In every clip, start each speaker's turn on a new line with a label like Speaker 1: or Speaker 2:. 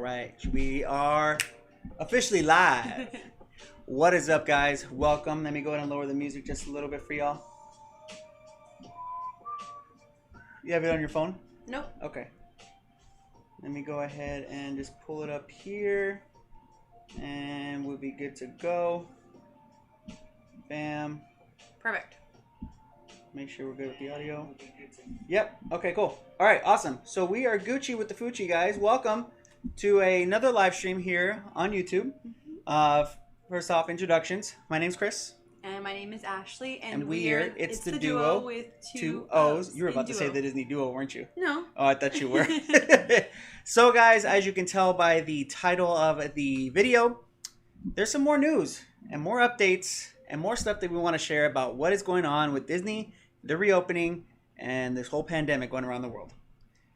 Speaker 1: right. We are officially live. What is up, guys? Welcome. Let me go ahead and lower the music just a little bit for y'all. You have it on your phone?
Speaker 2: Nope.
Speaker 1: Okay. Let me go ahead and just pull it up here. And we'll be good to go. Bam.
Speaker 2: Perfect.
Speaker 1: Make sure we're good with the audio. Yep. Okay, cool. All right, awesome. So we are Gucci with the Fucci, guys. Welcome to another live stream here on YouTube. First off, introductions. My name's Chris.
Speaker 2: And my name is Ashley.
Speaker 1: And it's the Duo
Speaker 2: with
Speaker 1: two O's. You were about to
Speaker 2: Duo.
Speaker 1: say the Disney Duo, weren't you?
Speaker 2: No.
Speaker 1: Oh, I thought you were. So, guys, as you can tell by the title of the video, there's some more news and more updates and more stuff that we want to share about what is going on with Disney, the reopening, and this whole pandemic going around the world.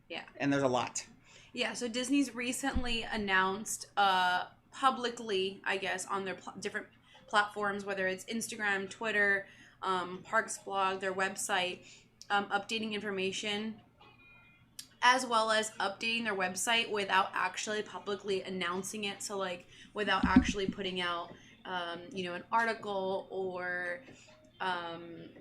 Speaker 2: Yeah.
Speaker 1: And there's a lot.
Speaker 2: Yeah, so Disney's recently announced publicly, I guess, on their different platforms, whether it's Instagram, Twitter, Parks blog, their website, updating information, as well as updating their website without actually publicly announcing it. So, like, without actually putting out, an article or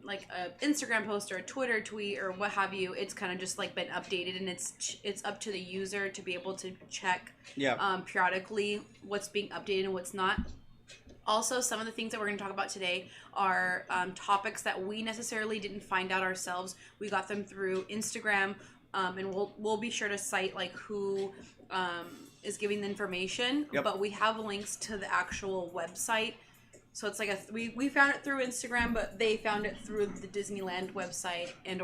Speaker 2: like a Instagram post or a Twitter tweet or what have you. It's kind of just like been updated, and it's up to the user to be able to check periodically what's being updated and what's not. Also, some of the things that we're going to talk about today are topics that we necessarily didn't find out ourselves. We got them through Instagram, and we'll be sure to cite like who is giving the information.
Speaker 1: Yep.
Speaker 2: But we have links to the actual website. So it's like we found it through Instagram, but they found it through the Disneyland website and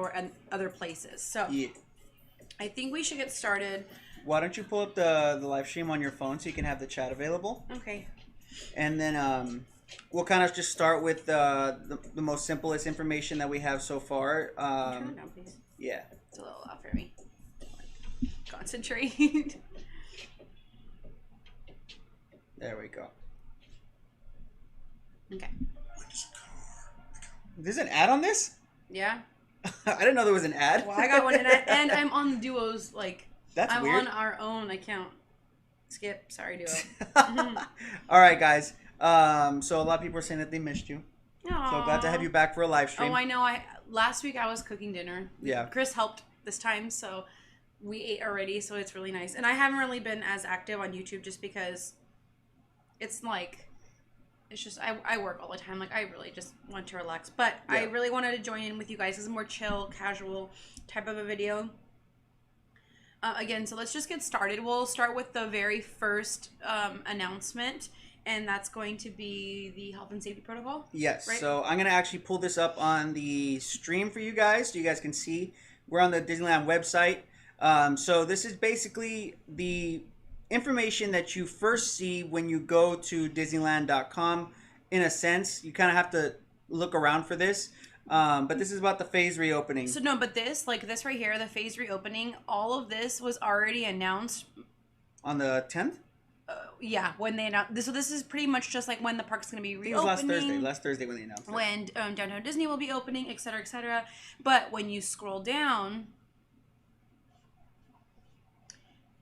Speaker 2: other places. So yeah. I think we should get started.
Speaker 1: Why don't you pull up the live stream on your phone so you can have the chat available?
Speaker 2: Okay.
Speaker 1: And then we'll kind of just start with the most simplest information that we have so far.
Speaker 2: Turn it down, please.
Speaker 1: Yeah.
Speaker 2: It's a little loud for me. Concentrate.
Speaker 1: There we go.
Speaker 2: Okay.
Speaker 1: There's an ad on this?
Speaker 2: Yeah.
Speaker 1: I didn't know there was an ad.
Speaker 2: Well, I got one, and I'm on the Duo's, like,
Speaker 1: that's
Speaker 2: I'm
Speaker 1: weird.
Speaker 2: on our own account. Skip. Sorry, Duo.
Speaker 1: All right, guys. So a lot of people are saying that they missed you.
Speaker 2: Aww.
Speaker 1: So glad to have you back for a live stream.
Speaker 2: Oh, I know. Last week I was cooking dinner.
Speaker 1: Yeah.
Speaker 2: Chris helped this time, so we ate already, so it's really nice. And I haven't really been as active on YouTube just because it's like... It's just, I work all the time. Like, I really just want to relax. But yeah. I really wanted to join in with you guys. This is a more chill, casual type of a video. Again, so let's just get started. We'll start with the very first announcement. And that's going to be the health and safety protocol.
Speaker 1: Yes.
Speaker 2: Right?
Speaker 1: So I'm going to actually pull this up on the stream for you guys so you guys can see. We're on the Disneyland website. So this is basically the information that you first see when you go to Disneyland.com. In a sense, you kind of have to look around for this. But this is about the phase reopening.
Speaker 2: So no, but this right here, the phase reopening, all of this was already announced.
Speaker 1: On the 10th?
Speaker 2: Yeah, when they announced this. So this is pretty much just like when the park's going to be reopening.
Speaker 1: It was last Thursday when they announced it.
Speaker 2: When Downtown Disney will be opening, etc., etc. But when you scroll down,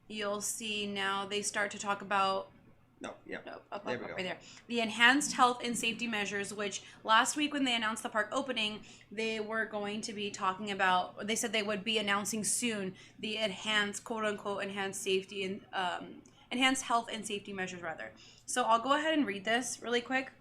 Speaker 2: you'll see now they start to talk about up,
Speaker 1: there we go.
Speaker 2: Right there. The enhanced health and safety measures, which last week when they announced the park opening, they were going to be talking about, they said they would be announcing soon the enhanced, quote unquote, enhanced safety and enhanced health and safety measures rather. So I'll go ahead and read this really quick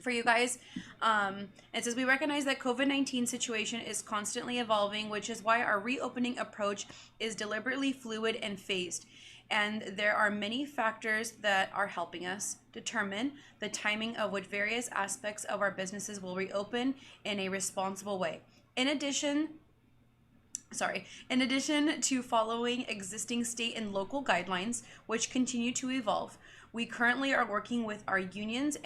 Speaker 2: for you guys. It says, we recognize that COVID-19 situation is constantly evolving, which is why our reopening approach is deliberately fluid and phased. And there are many factors that are helping us determine the timing of which various aspects of our businesses will reopen in a responsible way. In addition to following existing state and local guidelines, which continue to evolve, we currently are working with our unions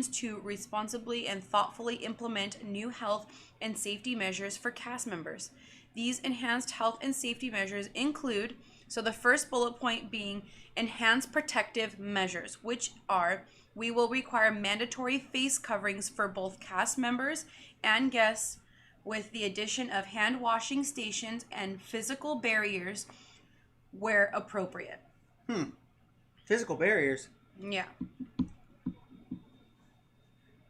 Speaker 2: to responsibly and thoughtfully implement new health and safety measures for cast members. These enhanced health and safety measures include, so the first bullet point being enhanced protective measures, which are, we will require mandatory face coverings for both cast members and guests, with the addition of hand washing stations and physical barriers where appropriate.
Speaker 1: Physical barriers.
Speaker 2: Yeah.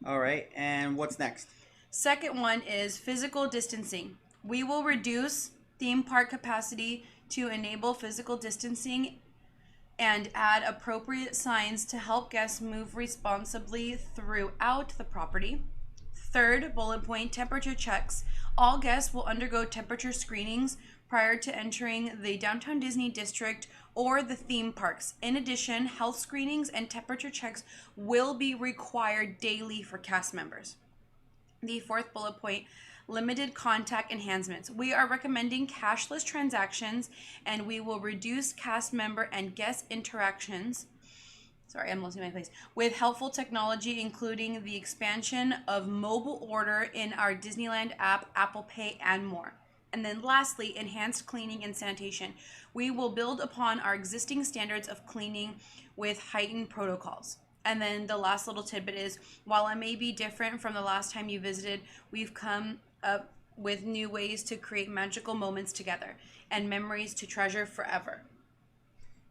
Speaker 1: All right, and what's next?
Speaker 2: Second one is physical distancing. We will reduce theme park capacity to enable physical distancing and add appropriate signs to help guests move responsibly throughout the property. Third bullet point, temperature checks. All guests will undergo temperature screenings prior to entering the Downtown Disney District or the theme parks. In addition, health screenings and temperature checks will be required daily for cast members. The fourth bullet point, limited contact enhancements. We are recommending cashless transactions, and we will reduce cast member and guest interactions. Sorry, I'm losing my place. With helpful technology, including the expansion of mobile order in our Disneyland app, Apple Pay, and more. And then lastly, enhanced cleaning and sanitation. We will build upon our existing standards of cleaning with heightened protocols. And then the last little tidbit is, while it may be different from the last time you visited, we've come up with new ways to create magical moments together and memories to treasure forever.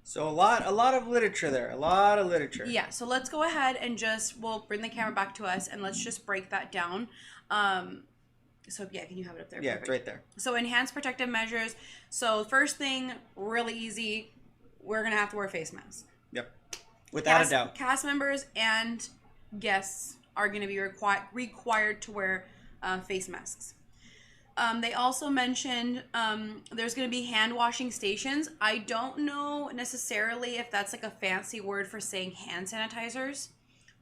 Speaker 1: So a lot of literature there. A lot of literature.
Speaker 2: Yeah, so let's go ahead and we'll bring the camera back to us and let's just break that down. So yeah, can you have it up there?
Speaker 1: Yeah,
Speaker 2: Perfect.
Speaker 1: It's right there.
Speaker 2: So enhanced protective measures. So first thing, really easy, we're going to have to wear face masks.
Speaker 1: Yep. Without a doubt.
Speaker 2: Cast members and guests are going to be required to wear face masks. They also mentioned there's going to be hand washing stations. I don't know necessarily if that's like a fancy word for saying hand sanitizers,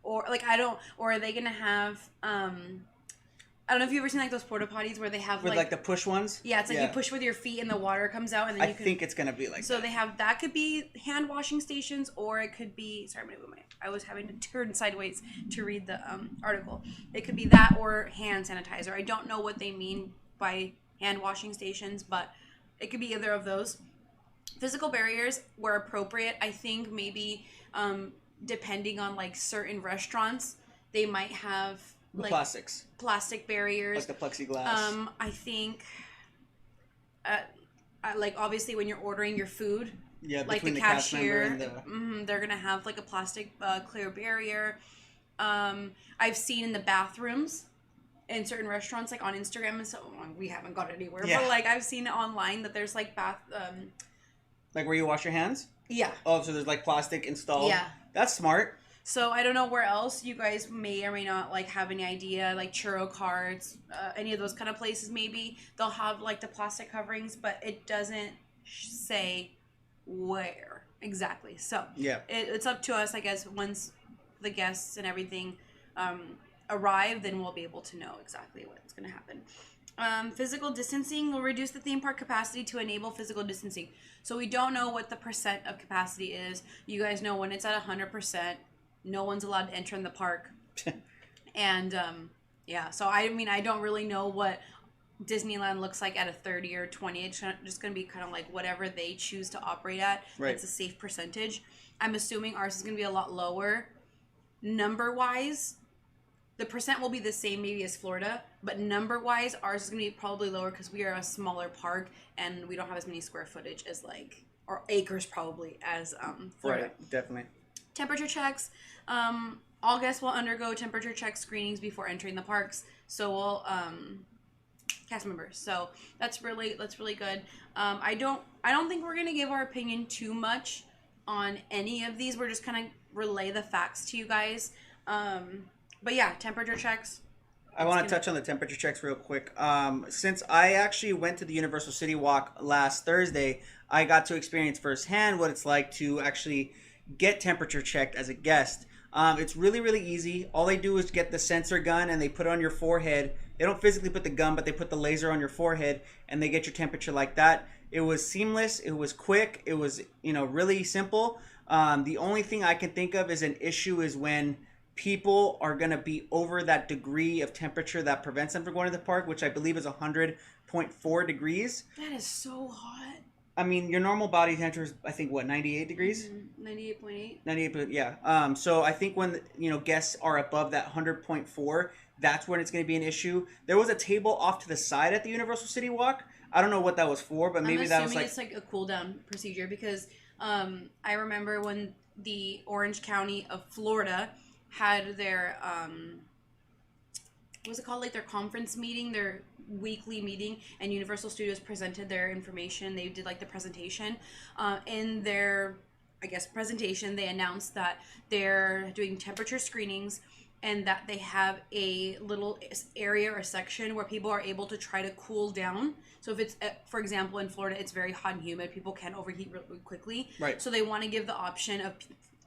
Speaker 2: or are they going to have I don't know if you've ever seen like those porta potties where they have
Speaker 1: like the push ones.
Speaker 2: Yeah, it's like you push with your feet and the water comes out, and then you can.
Speaker 1: I think it's gonna be like.
Speaker 2: So they have that could be hand washing stations, or it could be. Sorry, I was having to turn sideways to read the article. It could be that or hand sanitizer. I don't know what they mean by hand washing stations, but it could be either of those. Physical barriers where appropriate. I think maybe depending on like certain restaurants, they might have. Like plastic barriers,
Speaker 1: like the plexiglass.
Speaker 2: I think, like obviously when you're ordering your food, like the cashier, they're gonna have like a plastic clear barrier. I've seen in the bathrooms in certain restaurants, like on Instagram and so we haven't got it anywhere, but like I've seen it online that there's like
Speaker 1: like where you wash your hands.
Speaker 2: Yeah.
Speaker 1: Oh, so there's like plastic installed.
Speaker 2: Yeah.
Speaker 1: That's smart.
Speaker 2: So I don't know where else you guys may or may not like have any idea, like churro carts, any of those kind of places. Maybe they'll have like the plastic coverings, but it doesn't say where exactly. So yeah, it's up to us, I guess. Once the guests and everything arrive, then we'll be able to know exactly what's going to happen. Physical distancing will reduce the theme park capacity to enable physical distancing. So we don't know what the percent of capacity is. You guys know when it's at 100%. No one's allowed to enter in the park. And, so I don't really know what Disneyland looks like at a 30 or 20. It's just going to be kind of like whatever they choose to operate at. Right. It's a safe percentage. I'm assuming ours is going to be a lot lower. Number-wise, the percent will be the same maybe as Florida, but number-wise, ours is going to be probably lower because we are a smaller park and we don't have as many square footage as or acres probably as Florida.
Speaker 1: Right, definitely.
Speaker 2: Temperature checks. All guests will undergo temperature check screenings before entering the parks. So will cast members. So that's really good. I don't think we're gonna give our opinion too much on any of these. We're just kind of relay the facts to you guys. But yeah, temperature checks.
Speaker 1: I want to touch on the temperature checks real quick. Since I actually went to the Universal City Walk last Thursday, I got to experience firsthand what it's like to actually get temperature checked as a guest. It's really, really easy. All they do is get the sensor gun and they put it on your forehead. They don't physically put the gun, but they put the laser on your forehead and they get your temperature like that. It was seamless. It was quick. It was, really simple. The only thing I can think of as an issue is when people are going to be over that degree of temperature that prevents them from going to the park, which I believe is 100.4 degrees.
Speaker 2: That is so hot.
Speaker 1: I mean, your normal body temperature is, I think, 98 degrees?
Speaker 2: 98.8.
Speaker 1: 98, yeah. So I think when, guests are above that 100.4, that's when it's going to be an issue. There was a table off to the side at the Universal City Walk. I don't know what that was for, but maybe that was like...
Speaker 2: it's like a cool down procedure because I remember when the Orange County of Florida had their what was it called, like their conference meeting, their weekly meeting, and Universal Studios presented their information. They did like the presentation. In their, I guess, presentation, they announced that they're doing temperature screenings and that they have a little area or section where people are able to try to cool down. So if it's, for example, in Florida, it's very hot and humid, people can overheat really quickly.
Speaker 1: Right.
Speaker 2: So they want to give the option of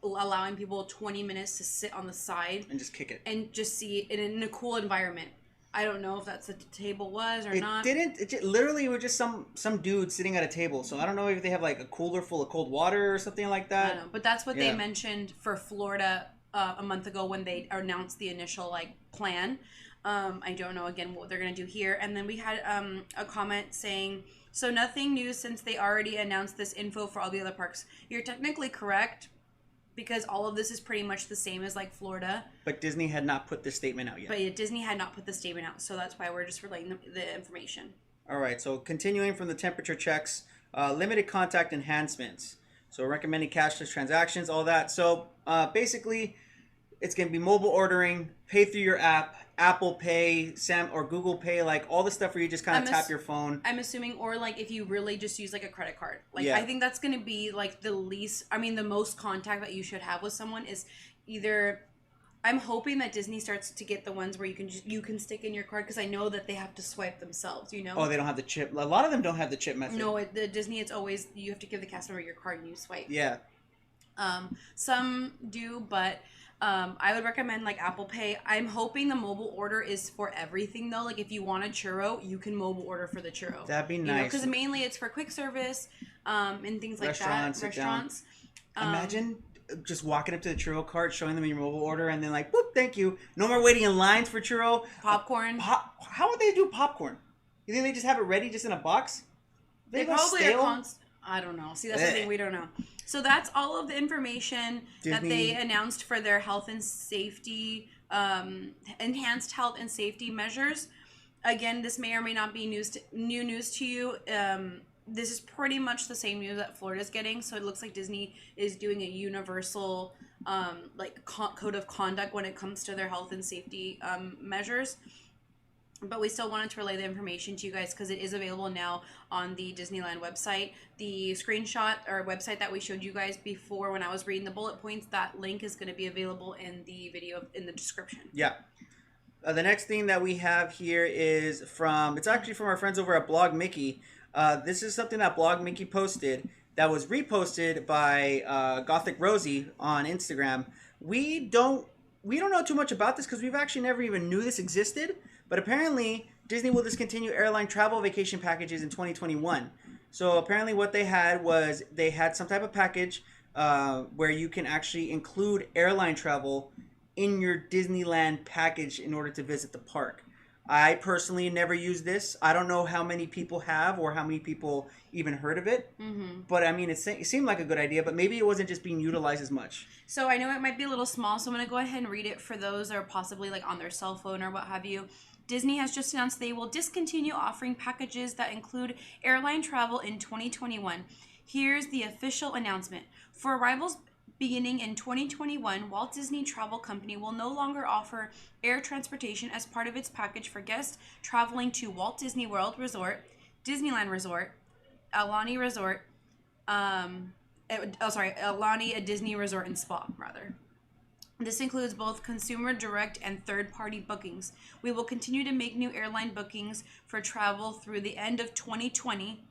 Speaker 2: allowing people 20 minutes to sit on the side
Speaker 1: and just kick it
Speaker 2: and just see it in a cool environment. I don't know if that's what the table was or not.
Speaker 1: Literally it was just some dude sitting at a table. So I don't know if they have like a cooler full of cold water or something like that.
Speaker 2: I don't know, but that's what they mentioned for Florida a month ago when they announced the initial like plan. I don't know again what they're gonna do here. And then we had a comment saying, so nothing new since they already announced this info for all the other parks. You're technically correct, because all of this is pretty much the same as like Florida.
Speaker 1: But Disney had not put this statement out yet.
Speaker 2: But Disney had not put the statement out, so that's why we're just relaying the information.
Speaker 1: All right, so continuing from the temperature checks, limited contact enhancements. So recommending cashless transactions, all that. So basically, it's going to be mobile ordering, pay through your app, Apple Pay, or Google Pay, like all the stuff where you just kind of tap your phone.
Speaker 2: I'm assuming, or like if you really just use like a credit card. Like I think that's going to be like the most contact that you should have with someone is either, I'm hoping that Disney starts to get the ones where you can stick in your card, because I know that they have to swipe themselves, you know?
Speaker 1: Oh, they don't have the chip. A lot of them don't have the chip method.
Speaker 2: No, the Disney, it's always, you have to give the cast member your card and you swipe.
Speaker 1: Yeah.
Speaker 2: Some do, but I would recommend like Apple Pay. I'm hoping the mobile order is for everything though. Like if you want a churro, you can mobile order for the churro.
Speaker 1: That'd be nice.
Speaker 2: Because mainly it's for quick service and things like that. Restaurants.
Speaker 1: Imagine just walking up to the churro cart, showing them your mobile order, and then like, whoop, thank you. No more waiting in lines for churro.
Speaker 2: Popcorn.
Speaker 1: How would they do popcorn? You think they just have it ready just in a box?
Speaker 2: They probably are I don't know. See, that's the thing, we don't know. So that's all of the information that they announced for their health and safety, enhanced health and safety measures. Again, this may or may not be new news to you. This is pretty much the same news that Florida's getting. So it looks like Disney is doing a universal code of conduct when it comes to their health and safety measures. But we still wanted to relay the information to you guys because it is available now on the Disneyland website. The screenshot or website that we showed you guys before when I was reading the bullet points, that link is going to be available in the video in the description.
Speaker 1: Yeah. The next thing that we have here is it's actually from our friends over at Blog Mickey. This is something that Blog Mickey posted that was reposted by Gothic Rosie on Instagram. We don't know too much about this because we've actually never even knew this existed. But apparently, Disney will discontinue airline travel vacation packages in 2021. So apparently what they had was they had some type of package where you can actually include airline travel in your Disneyland package in order to visit the park. I personally never used this. I don't know how many people have or how many people even heard of it. Mm-hmm. But I mean, it seemed like a good idea, but maybe it wasn't just being utilized as much.
Speaker 2: So I know it might be a little small, so I'm going to go ahead and read it for those that are possibly like on their cell phone or what have you. Disney has just announced they will discontinue offering packages that include airline travel in 2021. Here's the official announcement. For arrivals beginning in 2021, Walt Disney Travel Company will no longer offer air transportation as part of its package for guests traveling to Walt Disney World Resort, Disneyland Resort, Airline Resort, Airline, a Disney Resort and Spa, rather. This includes both consumer direct and third-party bookings. We will continue to make new airline bookings for travel through the end of 2020.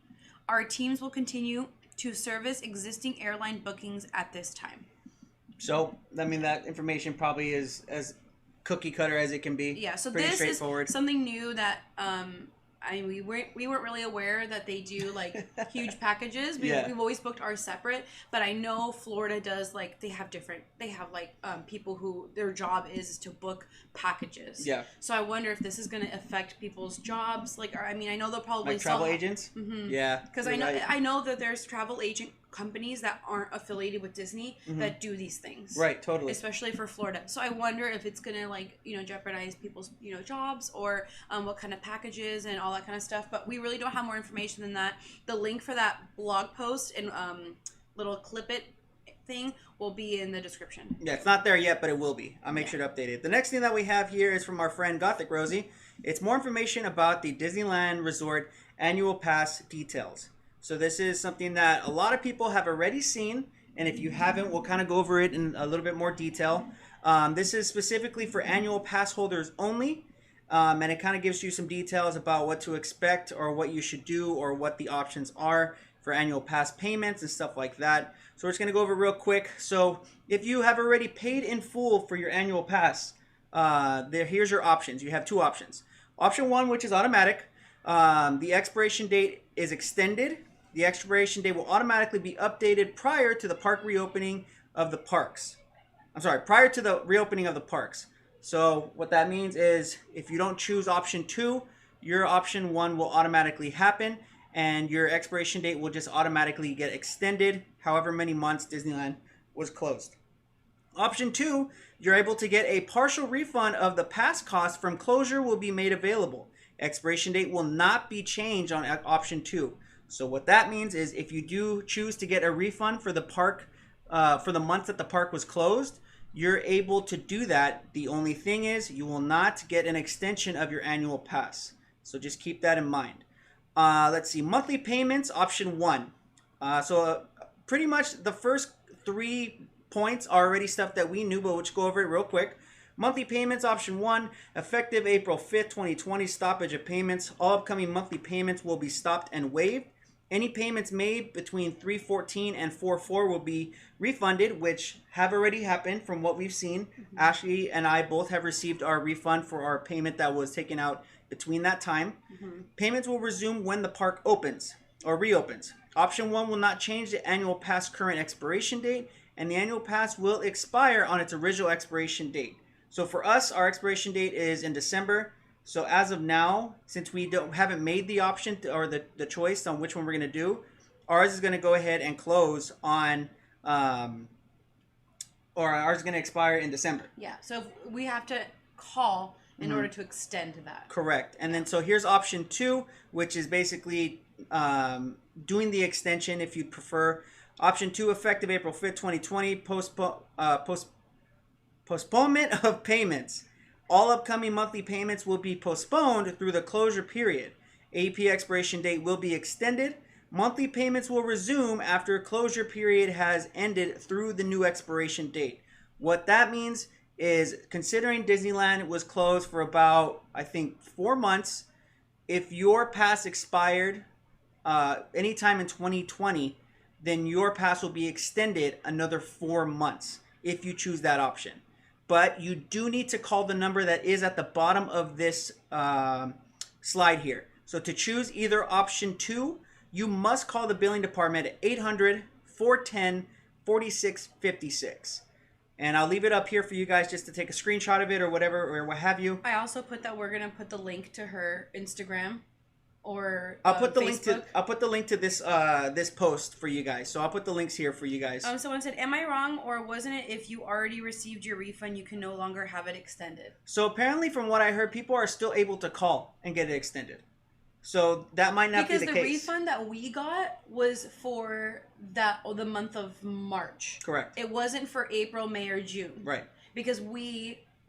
Speaker 2: Our teams will continue to service existing airline bookings at this time.
Speaker 1: So, I mean, that information probably is as cookie cutter as it can be.
Speaker 2: Yeah, so
Speaker 1: pretty
Speaker 2: this
Speaker 1: straightforward.
Speaker 2: Is something new that we weren't really aware that they do like huge packages. We've always booked ours separate, but I know Florida does like they have people who their job is to book packages. Yeah. So I wonder if this is going to affect people's jobs. Like, I mean, I know they'll probably
Speaker 1: like travel agents.
Speaker 2: Mm-hmm.
Speaker 1: Yeah.
Speaker 2: Because I know that there's travel agent companies that aren't affiliated with Disney that do these things.
Speaker 1: Right, totally.
Speaker 2: Especially for Florida. So I wonder if it's gonna like, jeopardize people's, jobs, or what kind of packages and all that kind of stuff. But we really don't have more information than that. The link for that blog post and little clip it thing will be in the description.
Speaker 1: Yeah, it's not there yet, but it will be. I'll make sure to update it. The next thing that we have here is from our friend Gothic Rosie. It's more information about the Disneyland Resort annual pass details. So this is something that a lot of people have already seen, and if you haven't, we'll kind of go over it in a little bit more detail. This is specifically for annual pass holders only, and it kind of gives you some details about what to expect or what you should do or what the options are for annual pass payments and stuff like that. So we're just going to go over real quick. So if you have already paid in full for your annual pass, here's your options. You have two options. Option one, which is automatic. The expiration date is extended. The expiration date will automatically be updated prior to the park reopening of the parks. Prior to the reopening of the parks. So what that means is if you don't choose option two, your option one will automatically happen, and your expiration date will just automatically get extended however many months Disneyland was closed. Option two, you're able to get a partial refund of the pass cost from closure will be made available. Expiration date will not be changed on option two. So what that means is if you do choose to get a refund for the park, for the months that the park was closed, you're able to do that. The only thing is you will not get an extension of your annual pass. So just keep that in mind. Let's see, monthly payments, option one. Pretty much the first 3 points are already stuff that we knew, but we'll just go over it real quick. Monthly payments, option one, effective April 5th, 2020, stoppage of payments. All upcoming monthly payments will be stopped and waived. Any payments made between 3/14 and 4/4 will be refunded, which have already happened from what we've seen. Ashley and I both have received our refund for our payment that was taken out between that time. Payments will resume when the park opens or reopens. Option one will not change the annual pass current expiration date, and the annual pass will expire on its original expiration date. So for us, our expiration date is in December. So as of now, since we haven't made the option or the choice on which one we're going to do, ours is going to go ahead and close on, or ours is going to expire in December.
Speaker 2: Yeah, so we have to call in order to extend that.
Speaker 1: Correct. And then so here's option two, which is basically doing the extension if you'd prefer. Option two, effective April 5th, 2020, postponement of payments. All upcoming monthly payments will be postponed through the closure period. AP expiration date will be extended. Monthly payments will resume after closure period has ended through the new expiration date. What that means is, considering Disneyland was closed for about, I think, 4 months, if your pass expired anytime in 2020, then your pass will be extended another 4 months if you choose that option. But you do need to call the number that is at the bottom of this slide here. So to choose either option two, you must call the billing department at 800-410-4656. And I'll leave it up here for you guys just to take a screenshot of it or whatever, or what have you.
Speaker 2: I also put that we're going to put the link to her Instagram or
Speaker 1: I'll put the
Speaker 2: Facebook.
Speaker 1: link to this this post for you guys. So I'll put the links here for you guys.
Speaker 2: Someone said, am I wrong, or wasn't it if you already received your refund, you can no longer have it extended?
Speaker 1: So apparently, from what I heard, people are still able to call and get it extended. So that might not be the case.
Speaker 2: Because the refund that we got was for the month of March.
Speaker 1: Correct.
Speaker 2: It wasn't for April, May, or June.
Speaker 1: Right.
Speaker 2: Because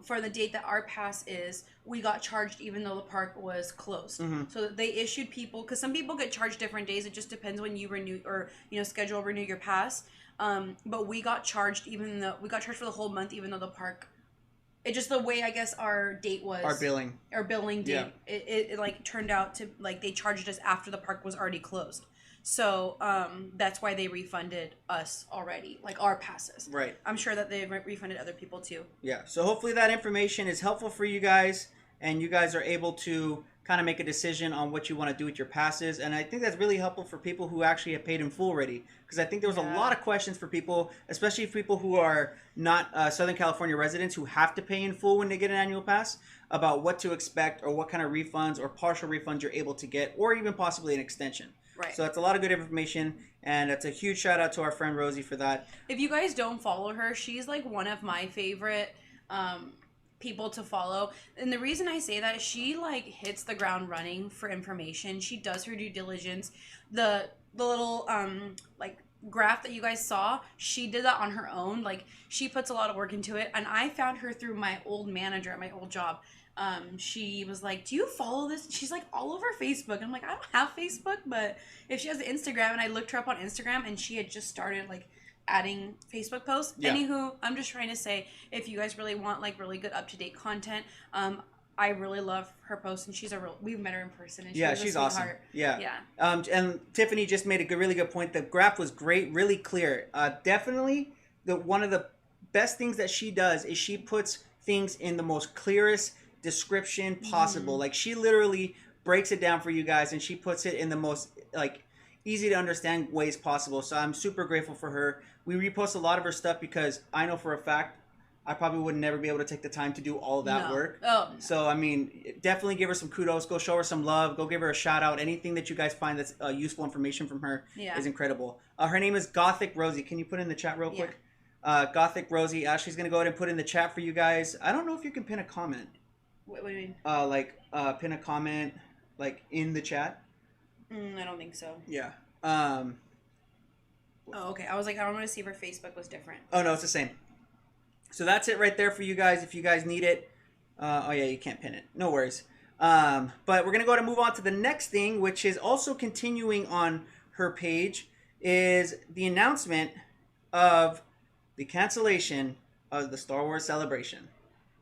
Speaker 2: for the date that our pass is, we got charged even though the park was closed. So they issued people, because some people get charged different days. It just depends when you renew or schedule renew your pass. But we got charged for the whole month, even though the park. It just the way I guess our date was.
Speaker 1: Our billing date.
Speaker 2: Yeah. It like turned out to like they charged us after the park was already closed. So that's why they refunded us already, like our passes.
Speaker 1: Right.
Speaker 2: I'm sure that they refunded other people too.
Speaker 1: Yeah. So hopefully that information is helpful for you guys, and you guys are able to kind of make a decision on what you want to do with your passes. And I think that's really helpful for people who actually have paid in full already, because I think there was a lot of questions for people, especially people who are not Southern California residents who have to pay in full when they get an annual pass, about what to expect or what kind of refunds or partial refunds you're able to get, or even possibly an extension.
Speaker 2: Right.
Speaker 1: So that's a lot of good information, and it's a huge shout out to our friend Rosie for that.
Speaker 2: If you guys don't follow her, she's like one of my favorite people to follow. And the reason I say that is she like hits the ground running for information. She does her due diligence. The little like graph that you guys saw, she did that on her own. Like she puts a lot of work into it, and I found her through my old manager at my old job. She was like, do you follow this? She's like all over Facebook. I'm like, I don't have Facebook, but if she has Instagram, and I looked her up on Instagram, and she had just started like adding Facebook posts.
Speaker 1: Yeah.
Speaker 2: Anywho, I'm just trying to say, if you guys really want like really good up-to-date content, I really love her posts, and we've met her in person, and
Speaker 1: she's awesome. Yeah. And Tiffany just made a really good point. The graph was great, really clear. Definitely one of the best things that she does is she puts things in the most clearest description possible. Like she literally breaks it down for you guys, and she puts it in the most like easy to understand ways possible. So I'm super grateful for her. We repost a lot of her stuff because I know for a fact I probably would never be able to take the time to do all of that work.
Speaker 2: Oh, no.
Speaker 1: So I mean, definitely give her some kudos. Go show her some love. Go give her a shout out. Anything that you guys find that's useful information from her is incredible. Her name is Gothic Rosie. Can you put in the chat real quick? Gothic Rosie. Ashley's gonna go ahead and put in the chat for you guys. I don't know if you can pin a comment.
Speaker 2: What do you mean?
Speaker 1: Pin a comment, like, in the chat.
Speaker 2: I don't think so.
Speaker 1: Yeah.
Speaker 2: Oh, okay. I was like, I want to see if her Facebook was different.
Speaker 1: Oh, no, it's the same. So that's it right there for you guys if you guys need it. Oh, yeah, you can't pin it. No worries. But we're going to go ahead and move on to the next thing, which is also continuing on her page, is the announcement of the cancellation of the Star Wars Celebration.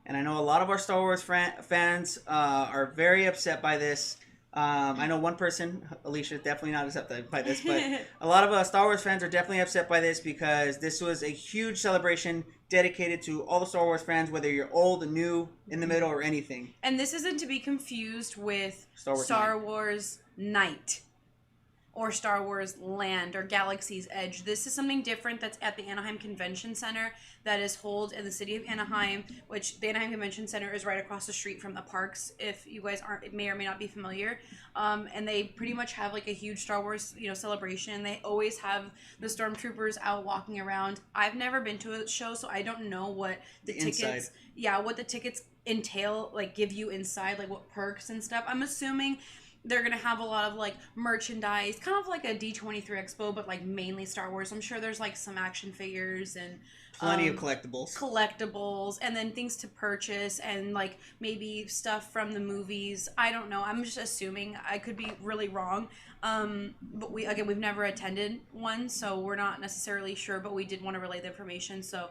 Speaker 1: And I know a lot of our Star Wars fans are very upset by this. I know one person, Alicia, is definitely not upset by this, but a lot of Star Wars fans are definitely upset by this because this was a huge celebration dedicated to all the Star Wars fans, whether you're old, new, in the middle, or anything.
Speaker 2: And this isn't to be confused with
Speaker 1: Star
Speaker 2: Wars Nite or Star Wars Land or Galaxy's Edge. This is something different that's at the Anaheim Convention Center that is held in the city of Anaheim, which the Anaheim Convention Center is right across the street from the parks, if you guys may or may not be familiar. And they pretty much have like a huge Star Wars, celebration. They always have the stormtroopers out walking around. I've never been to a show, so I don't know what the tickets entail, like give you inside, like what perks and stuff. I'm assuming they're going to have a lot of, like, merchandise, kind of like a D23 Expo, but, like, mainly Star Wars. I'm sure there's, like, some action figures and
Speaker 1: plenty of collectibles.
Speaker 2: Collectibles, and then things to purchase, and, like, maybe stuff from the movies. I don't know. I'm just assuming. I could be really wrong. But, we've never attended one, so we're not necessarily sure, but we did want to relay the information. So,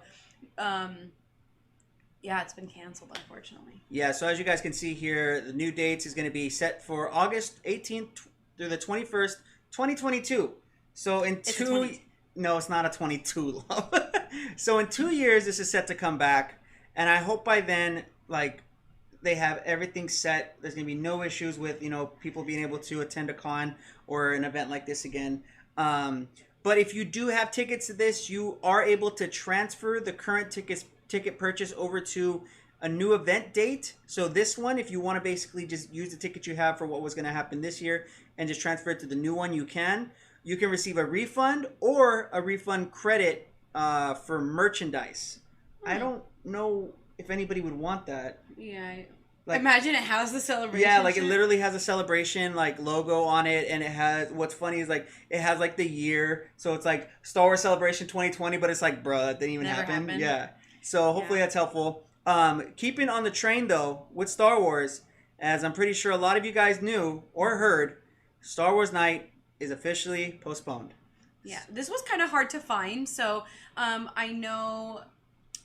Speaker 2: yeah, it's been canceled, unfortunately.
Speaker 1: Yeah, so as you guys can see here, the new dates is going to be set for August 18th through the 21st, 2022. So no, it's not a 22. So in 2 years, this is set to come back. And I hope by then, like, they have everything set. There's going to be no issues with, people being able to attend a con or an event like this again. But if you do have tickets to this, you are able to transfer the current ticket purchase over to a new event date. So this one, if you want to basically just use the ticket you have for what was going to happen this year and just transfer it to the new one, you can receive a refund or a refund credit for merchandise. I don't know if anybody would want that.
Speaker 2: Yeah. Like, imagine it has the celebration.
Speaker 1: Yeah, like it literally has a celebration like logo on it, and it has. What's funny is like it has like the year, so it's like Star Wars Celebration 2020, but it's like, bruh, it didn't even happen. Yeah. So hopefully that's helpful. Keeping on the train though with Star Wars, as I'm pretty sure a lot of you guys knew or heard, Star Wars Night is officially postponed.
Speaker 2: Yeah, this was kind of hard to find. So I know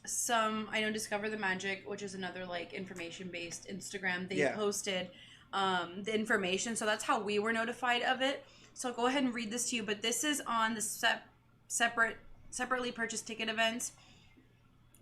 Speaker 2: Discover the Magic, which is another like information-based Instagram. They posted the information, so that's how we were notified of it. So I'll go ahead and read this to you. But this is on the separately purchased ticket events.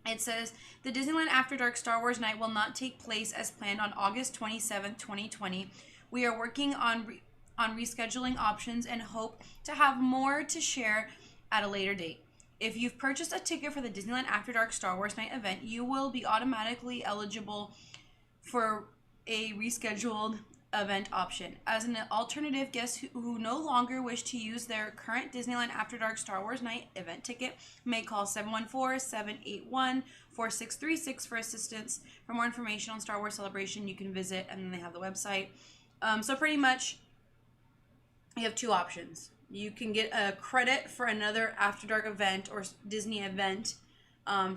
Speaker 2: It says, the Disneyland After Dark Star Wars Night will not take place as planned on August 27th, 2020. We are working on rescheduling options and hope to have more to share at a later date. If you've purchased a ticket for the Disneyland After Dark Star Wars Night event, you will be automatically eligible for a rescheduled event option. As an alternative, guests who no longer wish to use their current Disneyland After Dark Star Wars Night event ticket may call 714-781-4636 for assistance. For more information on Star Wars Celebration, you can visit, and then they have the website. So pretty much, you have two options. You can get a credit for another After Dark event or Disney event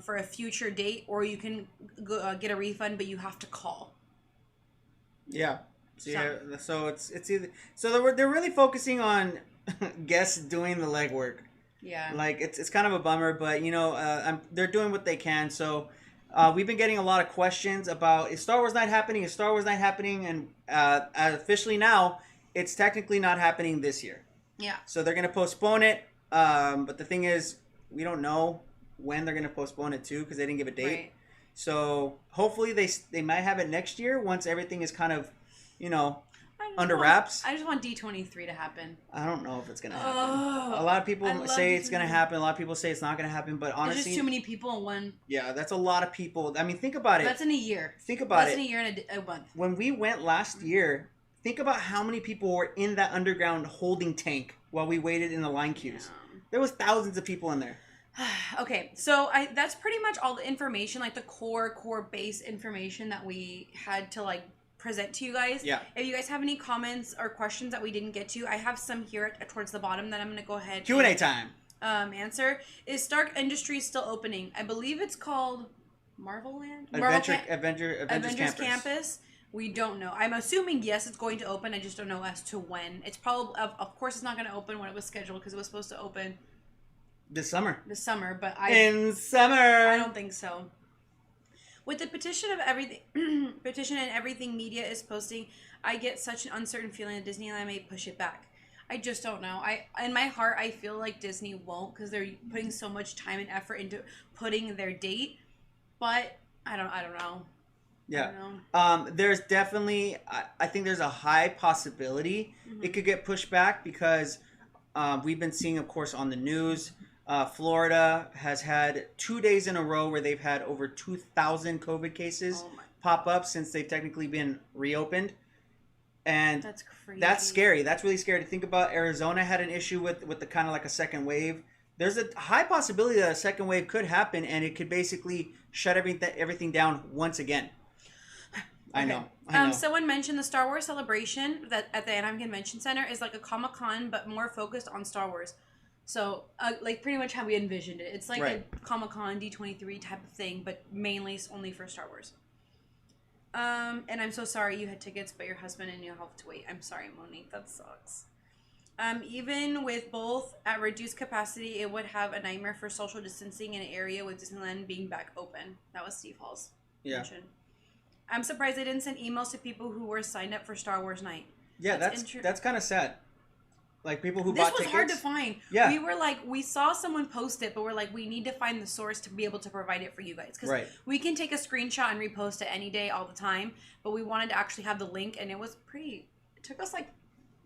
Speaker 2: for a future date, or you can get a refund, but you have to call.
Speaker 1: Yeah. So it's either they're really focusing on guests doing the legwork.
Speaker 2: Yeah.
Speaker 1: Like it's kind of a bummer, but they're doing what they can. So we've been getting a lot of questions about, is Star Wars Night happening? Is Star Wars Night happening? And officially now, it's technically not happening this year.
Speaker 2: Yeah.
Speaker 1: So they're gonna postpone it. But the thing is, we don't know when they're gonna postpone it to, because they didn't give a date.
Speaker 2: Right.
Speaker 1: So hopefully they might have it next year once everything is kind of, under wraps.
Speaker 2: I just want D23 to happen.
Speaker 1: I don't know if it's gonna happen. A lot of people say it's gonna happen. A lot of people say it's not gonna happen. But honestly,
Speaker 2: there's just too many people in one.
Speaker 1: Yeah, that's a lot of people. I mean, think about it.
Speaker 2: That's in a year.
Speaker 1: Think about
Speaker 2: That's in a year and a month.
Speaker 1: When we went last year, think about how many people were in that underground holding tank while we waited in the line queues. Yeah. There was thousands of people in there.
Speaker 2: Okay, so that's pretty much all the information, like the core base information that we had to present to you guys.
Speaker 1: Yeah.
Speaker 2: If you guys have any comments or questions that we didn't get to, I have some here towards the bottom that I'm going to go ahead
Speaker 1: Q&A time.
Speaker 2: Answer. Is Stark Industries still opening? I believe it's called Marvel Land?
Speaker 1: Avengers
Speaker 2: Campus. We don't know. I'm assuming yes, it's going to open. I just don't know as to when. It's probably, of course, it's not going to open when it was scheduled, because it was supposed to open
Speaker 1: this summer,
Speaker 2: but
Speaker 1: in summer.
Speaker 2: I don't think so. With the petition and everything media is posting, I get such an uncertain feeling that Disneyland may push it back. I just don't know. In my heart, I feel like Disney won't, because they're putting so much time and effort into putting their date. But I don't know.
Speaker 1: Yeah. There's definitely, I think there's a high possibility it could get pushed back, because we've been seeing, of course, on the news, Florida has had 2 days in a row where they've had over 2,000 COVID cases pop up since they've technically been reopened. And
Speaker 2: that's crazy.
Speaker 1: That's scary. That's really scary to think about. Arizona had an issue with the kind of like a second wave. There's a high possibility that a second wave could happen, and it could basically shut everything down once again. I know.
Speaker 2: Someone mentioned the Star Wars Celebration that at the Anaheim Convention Center is like a Comic-Con, but more focused on Star Wars. So, pretty much how we envisioned it. It's like a Comic-Con D23 type of thing, but mainly only for Star Wars. And I'm so sorry you had tickets, but your husband and you have to wait. I'm sorry, Monique. That sucks. Even with both at reduced capacity, it would have a nightmare for social distancing in an area with Disneyland being back open. That was Steve Hall's mention. I'm surprised they didn't send emails to people who were signed up for Star Wars Night.
Speaker 1: Yeah, that's kind of sad. Like people who
Speaker 2: This
Speaker 1: bought
Speaker 2: was
Speaker 1: tickets.
Speaker 2: hard to find.
Speaker 1: Yeah.
Speaker 2: We were like, we saw someone post it, but we're like, we need to find the source to be able to provide it for you guys. Because we can take a screenshot and repost it any day, all the time. But we wanted to actually have the link, and it took us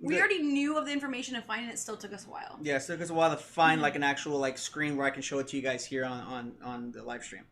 Speaker 2: we already knew of the information, and finding it still took us a while.
Speaker 1: Yeah, it took us a while to find an actual screen where I can show it to you guys here on the live stream.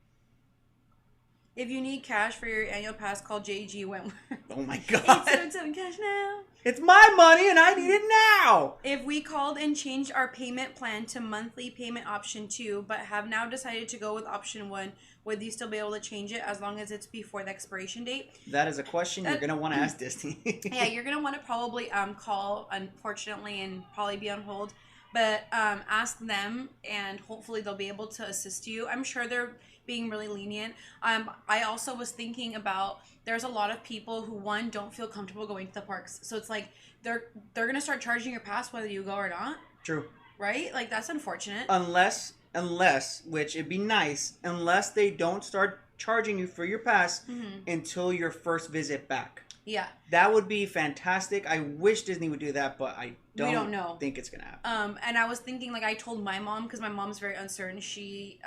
Speaker 2: If you need cash for your annual pass, call JG Wentworth.
Speaker 1: Oh my god.
Speaker 2: 877 cash now.
Speaker 1: It's my money and I need it now.
Speaker 2: If we called and changed our payment plan to monthly payment option 2, but have now decided to go with option 1, would you still be able to change it as long as it's before the expiration date?
Speaker 1: That is a question you're going to want to ask Disney.
Speaker 2: Yeah, you're going to want to probably call, unfortunately, and probably be on hold. But ask them, and hopefully they'll be able to assist you. I'm sure they're being really lenient. I also was thinking about, there's a lot of people who, one, don't feel comfortable going to the parks. So it's like they're going to start charging your pass whether you go or not.
Speaker 1: True.
Speaker 2: Right? That's unfortunate.
Speaker 1: Unless, which it'd be nice, unless they don't start charging you for your pass until your first visit back.
Speaker 2: Yeah.
Speaker 1: That would be fantastic. I wish Disney would do that, but we don't
Speaker 2: know.
Speaker 1: Think it's going to happen.
Speaker 2: And I was thinking, I told my mom, because my mom's very uncertain. She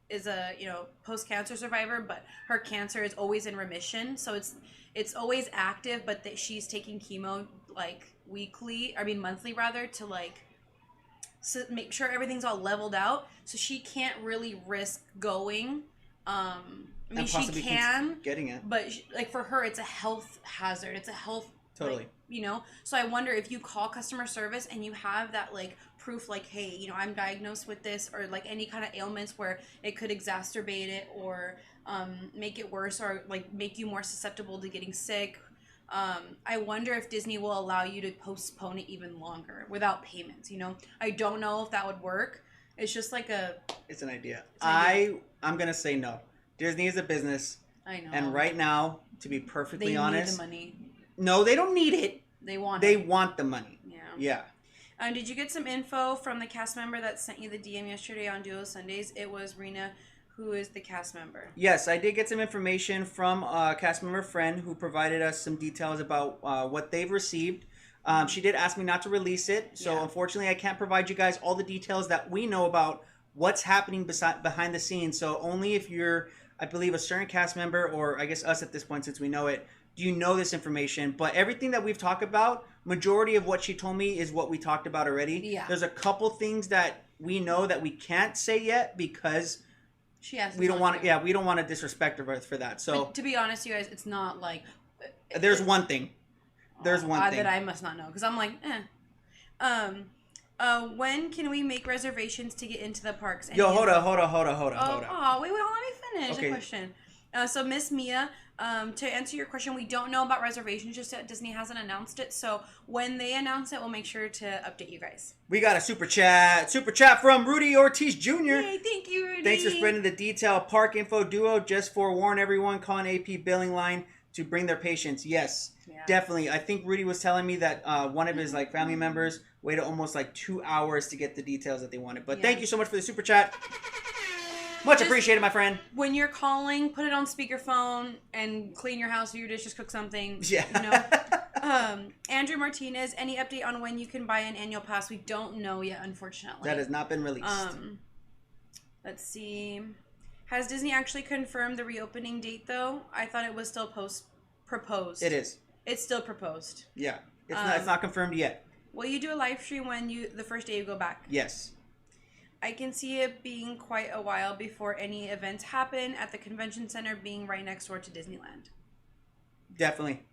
Speaker 2: is a, post-cancer survivor, but her cancer is always in remission. So it's always active, but she's taking chemo, monthly rather, to so make sure everything's all leveled out. So she can't really risk going.
Speaker 1: She can getting it,
Speaker 2: but for her, it's a health hazard. It's a health
Speaker 1: Totally.
Speaker 2: Like, so I wonder if you call customer service and you have that like proof, like, hey, I'm diagnosed with this, or like any kind of ailments where it could exacerbate it or make it worse, or like make you more susceptible to getting sick. I wonder if Disney will allow you to postpone it even longer without payments. I don't know if that would work. It's just like
Speaker 1: it's an idea. I'm gonna say no. Disney is a business.
Speaker 2: I know.
Speaker 1: And right now, to be perfectly honest,
Speaker 2: they need the money.
Speaker 1: No, they don't need it.
Speaker 2: They want
Speaker 1: the money. Yeah.
Speaker 2: Did you get some info from the cast member that sent you the DM yesterday on Duo Sundays? It was Rena, who is the cast member.
Speaker 1: Yes, I did get some information from a cast member friend who provided us some details about what they've received. She did ask me not to release it, so unfortunately I can't provide you guys all the details that we know about what's happening behind the scenes. So only if you're, I believe, a certain cast member, or I guess us at this point, since we know it, do you know this information. But everything that we've talked about, majority of what she told me is what we talked about already.
Speaker 2: Yeah.
Speaker 1: There's a couple things that we know that we can't say yet because we don't want to. Yeah, we don't want to disrespect her for that. So
Speaker 2: but to be honest, you guys, it's not like
Speaker 1: there's one thing. There's one thing
Speaker 2: that I must not know, because I'm like, when can we make reservations to get into the parks?
Speaker 1: Yo, hold on.
Speaker 2: Oh, wait, let me finish.
Speaker 1: Okay.
Speaker 2: A question. So Miss Mia, to answer your question, we don't know about reservations just yet. Disney hasn't announced it, so when they announce it, we'll make sure to update you guys.
Speaker 1: We got a super chat from Rudy Ortiz Jr.
Speaker 2: Yay, thank you, Rudy.
Speaker 1: Thanks for spreading the detail. Park info duo. Just forewarn everyone calling AP billing line to bring their patients. Yes, definitely. I think Rudy was telling me that one of his like family members waited almost like 2 hours to get the details that they wanted. But thank you so much for the super chat. Much appreciated, my friend.
Speaker 2: When you're calling, put it on speakerphone and clean your house, do your dishes, cook something.
Speaker 1: Yeah.
Speaker 2: Andrew Martinez, any update on when you can buy an annual pass? We don't know yet, unfortunately.
Speaker 1: That has not been released.
Speaker 2: Let's see. Has Disney actually confirmed the reopening date, though? I thought it was still proposed.
Speaker 1: It is.
Speaker 2: It's still proposed.
Speaker 1: Yeah. It's not confirmed yet.
Speaker 2: Will you do a live stream when the first day you go back?
Speaker 1: Yes.
Speaker 2: I can see it being quite a while before any events happen at the convention center being right next door to Disneyland.
Speaker 1: Definitely.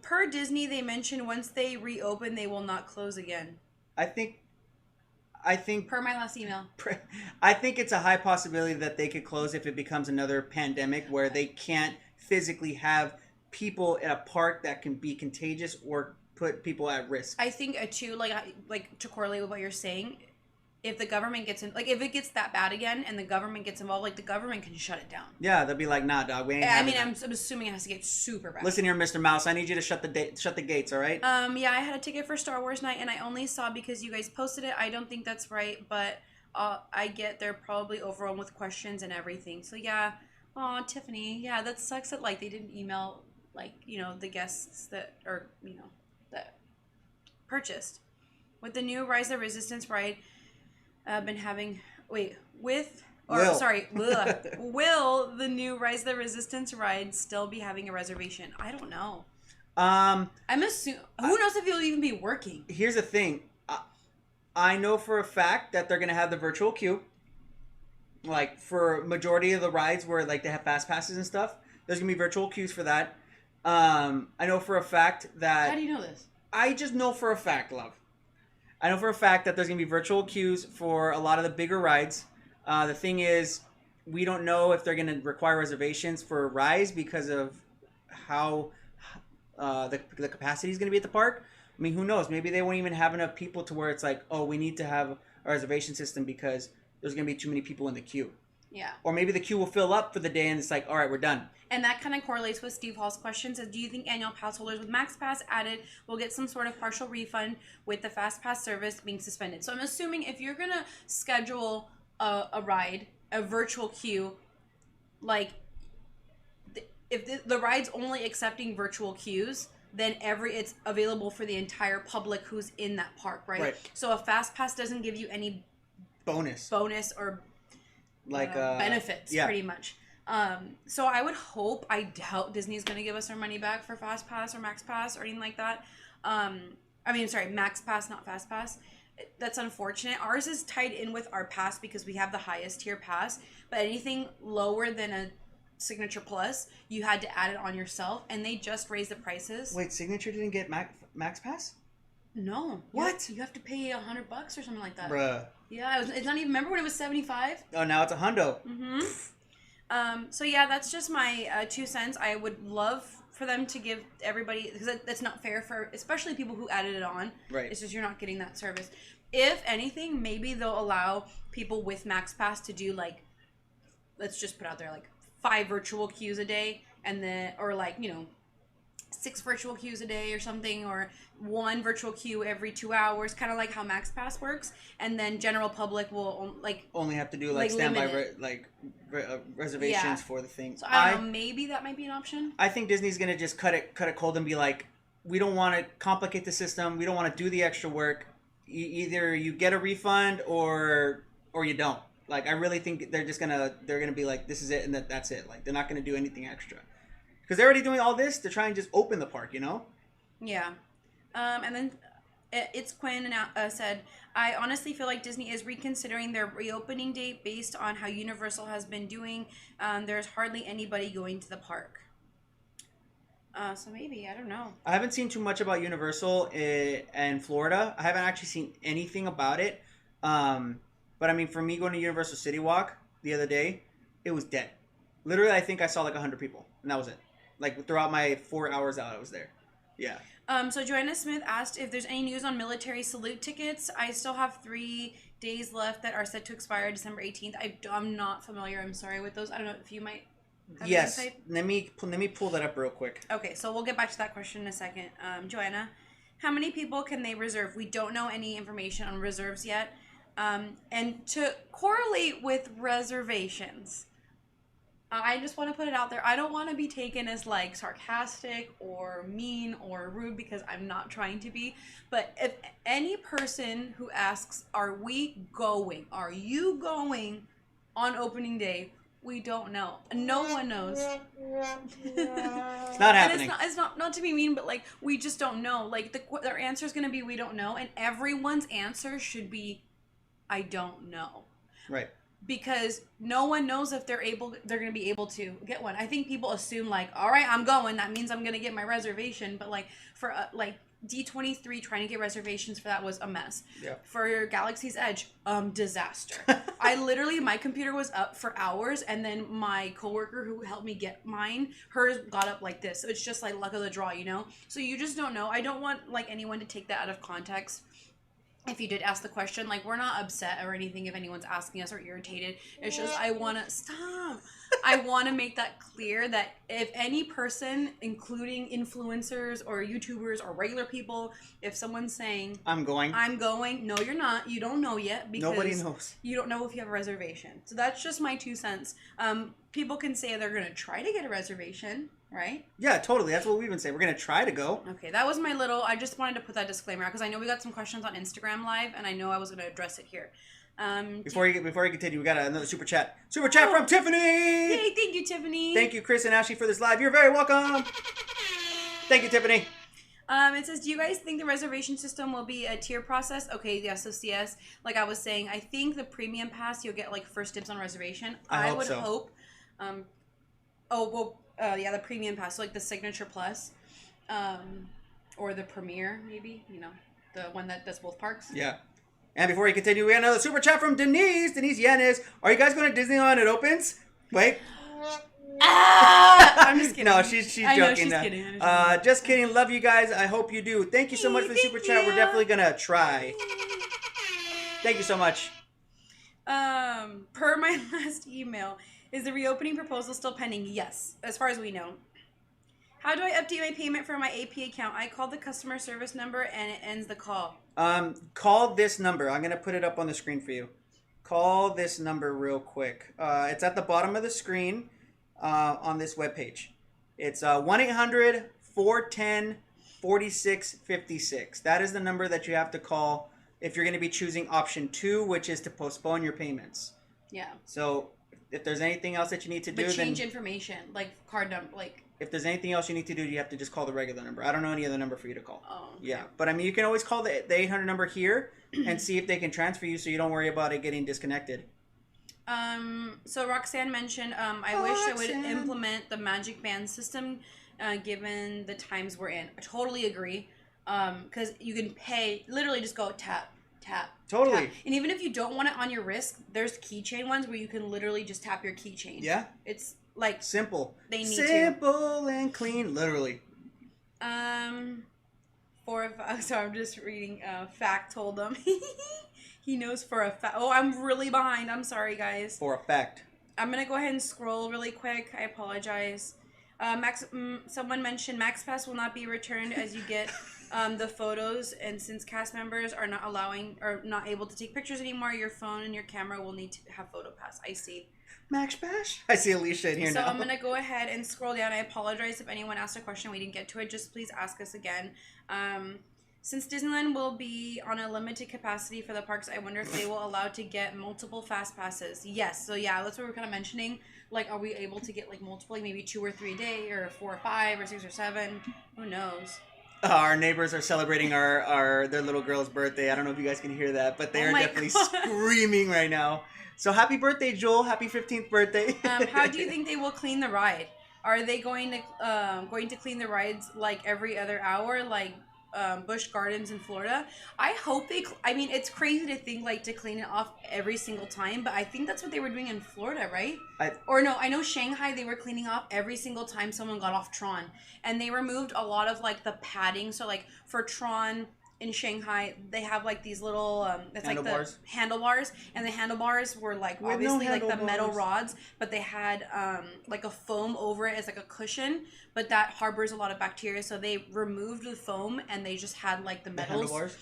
Speaker 2: Per Disney, they mentioned once they reopen, they will not close again.
Speaker 1: I think
Speaker 2: per my last email.
Speaker 1: I think it's a high possibility that they could close if it becomes another pandemic where they can't physically have people at a park that can be contagious or put people at risk.
Speaker 2: I think too, like to correlate with what you're saying, if the government gets in, like if it gets that bad again and the government gets involved, like the government can shut it down.
Speaker 1: Yeah, they'll be like, nah, dog, we ain't.
Speaker 2: I'm assuming it has to get super bad.
Speaker 1: Listen here, Mr. Mouse, I need you to shut the gates, all right?
Speaker 2: Yeah, I had a ticket for Star Wars night and I only saw because you guys posted it. I don't think that's right, but I get they're probably overwhelmed with questions and everything. So yeah, Tiffany, yeah, that sucks that like they didn't email like the guests that that purchased with the new Rise of Resistance ride. Been having will the new Rise of the Resistance ride still be having a reservation? I don't know. I'm assuming who knows if it'll even be working.
Speaker 1: Here's the thing, I know for a fact that they're gonna have the virtual queue. Like for majority of the rides where like they have fast passes and stuff, there's gonna be virtual queues for that. I know for a fact that.
Speaker 2: How do you know this?
Speaker 1: I just know for a fact, love. I know for a fact that there's going to be virtual queues for a lot of the bigger rides. The thing is, we don't know if they're going to require reservations for rides because of how the capacity is going to be at the park. I mean, who knows? Maybe they won't even have enough people to where it's like, oh, we need to have a reservation system because there's going to be too many people in the queue.
Speaker 2: Yeah.
Speaker 1: Or maybe the queue will fill up for the day and it's like, all right, we're done.
Speaker 2: And that kind of correlates with Steve Hall's question. Says, do you think annual pass holders with Max Pass added will get some sort of partial refund with the Fast Pass service being suspended? So I'm assuming if you're going to schedule a ride, a virtual queue, like if the ride's only accepting virtual queues, then it's available for the entire public who's in that park, right? So a Fast Pass doesn't give you any bonus or like benefits, pretty much. So I would hope, I doubt Disney's going to give us our money back for Fast Pass or Max Pass or anything like that. Max Pass, not Fast Pass. That's unfortunate. Ours is tied in with our pass because we have the highest tier pass, but anything lower than Signature Plus, you had to add it on yourself, and they just raised the prices.
Speaker 1: Wait, Signature didn't get Max Pass?
Speaker 2: No.
Speaker 1: What?
Speaker 2: You have to pay $100 or something like that.
Speaker 1: Bruh.
Speaker 2: Yeah, it's not even. Remember when it was $75?
Speaker 1: Oh, now it's $100.
Speaker 2: So yeah, that's just my 2 cents. I would love for them to give everybody, because that's not fair for especially people who added it on.
Speaker 1: Right.
Speaker 2: It's just you're not getting that service. If anything, maybe they'll allow people with Max Pass to do like, let's just put out there like 5 virtual queues a day, and then or like 6 virtual queues a day or something, or 1 virtual queue every 2 hours, kind of like how Max Pass works, and then general public will
Speaker 1: only have to do like standby reservations for the thing. So I don't know, maybe that might be an option. I think Disney's gonna just cut it cold and be like, we don't want to complicate the system. We don't want to do the extra work. Either you get a refund or you don't. Like, I really think they're gonna be like, this is it, and that's it. Like, they're not gonna do anything extra. Because they're already doing all this to try and just open the park, Yeah. And then It's Quinn said, I honestly feel like Disney is reconsidering their reopening date based on how Universal has been doing. There's hardly anybody going to the park. So maybe, I don't know. I haven't seen too much about Universal in Florida. I haven't actually seen anything about it. But I mean, for me going to Universal City Walk the other day, it was dead. Literally, I think I saw like 100 people, and that was it. Like, throughout my 4 hours out, I was there. Yeah. So Joanna Smith asked if there's any news on military salute tickets. I still have 3 days left that are set to expire December 18th. I'm not familiar, I'm sorry, with those. I don't know if you might have insight. Let me pull that up real quick. Okay, so we'll get back to that question in a second. Joanna, how many people can they reserve? We don't know any information on reserves yet. And to correlate with reservations, I just want to put it out there. I don't want to be taken as like sarcastic or mean or rude, because I'm not trying to be. But if any person who asks, are you going on opening day? We don't know. No one knows. It's not happening. And it's not to be mean, but like, we just don't know. Like, their answer is going to be, we don't know. And everyone's answer should be, I don't know. Right. Because no one knows if they're going to be able to get one. I think people assume like, all right, I'm going. That means I'm going to get my reservation. But like, for like D23, trying to get reservations for that was a mess. Yeah. For Galaxy's Edge, disaster. I literally, my computer was up for hours, and then my coworker who helped me get mine, hers got up like this. So it's just like luck of the draw, So you just don't know. I don't want like anyone to take that out of context. If you did ask the question, like, we're not upset or anything if anyone's asking us or irritated. It's just, I want to make that clear that if any person, including influencers or YouTubers or regular people, if someone's saying, I'm going, no, you're not. You don't know yet, because nobody knows. You don't know if you have a reservation. So that's just my 2 cents. People can say they're going to try to get a reservation, right? Yeah, totally. That's what we've been saying. We're going to try to go. Okay, that was I just wanted to put that disclaimer out, because I know we got some questions on Instagram Live, and I know I was going to address it here. Before you continue, we got another super chat. Super chat from Tiffany! Hey, thank you, Tiffany. Thank you, Chris and Ashley, for this live. You're very welcome. Thank you, Tiffany. It says, do you guys think the reservation system will be a tier process? Okay, yeah, so CS, like I was saying, I think the premium pass, you'll get like first dibs on reservation. I would hope. The premium pass, so like the Signature Plus, or the Premier, maybe, the one that does both parks. Yeah. And before we continue, we got another super chat from Denise. Denise Yanis. Are you guys going to Disneyland? It opens? Wait. I'm just kidding. No, she's joking. I know, she's kidding. Just kidding. Love you guys. I hope you do. Thank you so much for the super chat. We're definitely going to try. Thank you so much. Per my last email, is the reopening proposal still pending? Yes, as far as we know. How do I update my payment for my AP account? I called the customer service number and it ends the call. Call this number. I'm going to put it up on the screen for you. Call this number real quick. It's at the bottom of the screen on this webpage. It's 1-800-410-4656. That is the number that you have to call if you're going to be choosing option 2, which is to postpone your payments. Yeah. So if there's anything else that you need to do, change information, like card number, like. If there's anything else you need to do, you have to just call the regular number. I don't know any other number for you to call. Oh. Okay. Yeah, but I mean, you can always call the 800 number here and see if they can transfer you, so you don't worry about it getting disconnected.
Speaker 2: So Roxanne mentioned, I wish I would implement the magic band system, given the times we're in. I totally agree. Because you can pay, literally just go tap, tap,
Speaker 1: Totally.
Speaker 2: tap. And even if you don't want it on your wrist, there's keychain ones where you can literally just tap your keychain.
Speaker 1: Yeah.
Speaker 2: It's like
Speaker 1: simple.
Speaker 2: They need
Speaker 1: simple and clean, literally.
Speaker 2: So I'm just reading. Fact told them. He knows for a fact. Oh, I'm really behind. I'm sorry, guys.
Speaker 1: For a fact.
Speaker 2: I'm gonna go ahead and scroll really quick. I apologize. Someone mentioned MaxPass will not be returned as you get the photos, and since cast members are not able to take pictures anymore, your phone and your camera will need to have PhotoPass. I see.
Speaker 1: MaxPass? I see Alicia in here now.
Speaker 2: So I'm gonna go ahead and scroll down. I apologize if anyone asked a question we didn't get to it. Just please ask us again. Since Disneyland will be on a limited capacity for the parks, I wonder if they will allow to get multiple fast passes. Yes. So yeah, that's what we're kind of mentioning. Like, are we able to get like multiple, like maybe 2 or 3 a day, or 4 or 5 or 6 or 7? Who knows?
Speaker 1: Our neighbors are celebrating their little girl's birthday. I don't know if you guys can hear that, but they are definitely screaming right now. So happy birthday, Joel! Happy 15th birthday.
Speaker 2: How do you think they will clean the ride? Are they going to clean the rides like every other hour, like Busch Gardens in Florida? I hope I mean, it's crazy to think like to clean it off every single time, but I think that's what they were doing in Florida, right? I know Shanghai, they were cleaning off every single time someone got off Tron, and they removed a lot of like the padding. So like for Tron in Shanghai, they have like these little it's like the handlebars, and the handlebars were like obviously like the metal rods, but they had like a foam over it as like a cushion, but that harbors a lot of bacteria, so they removed the foam and they just had like the metals.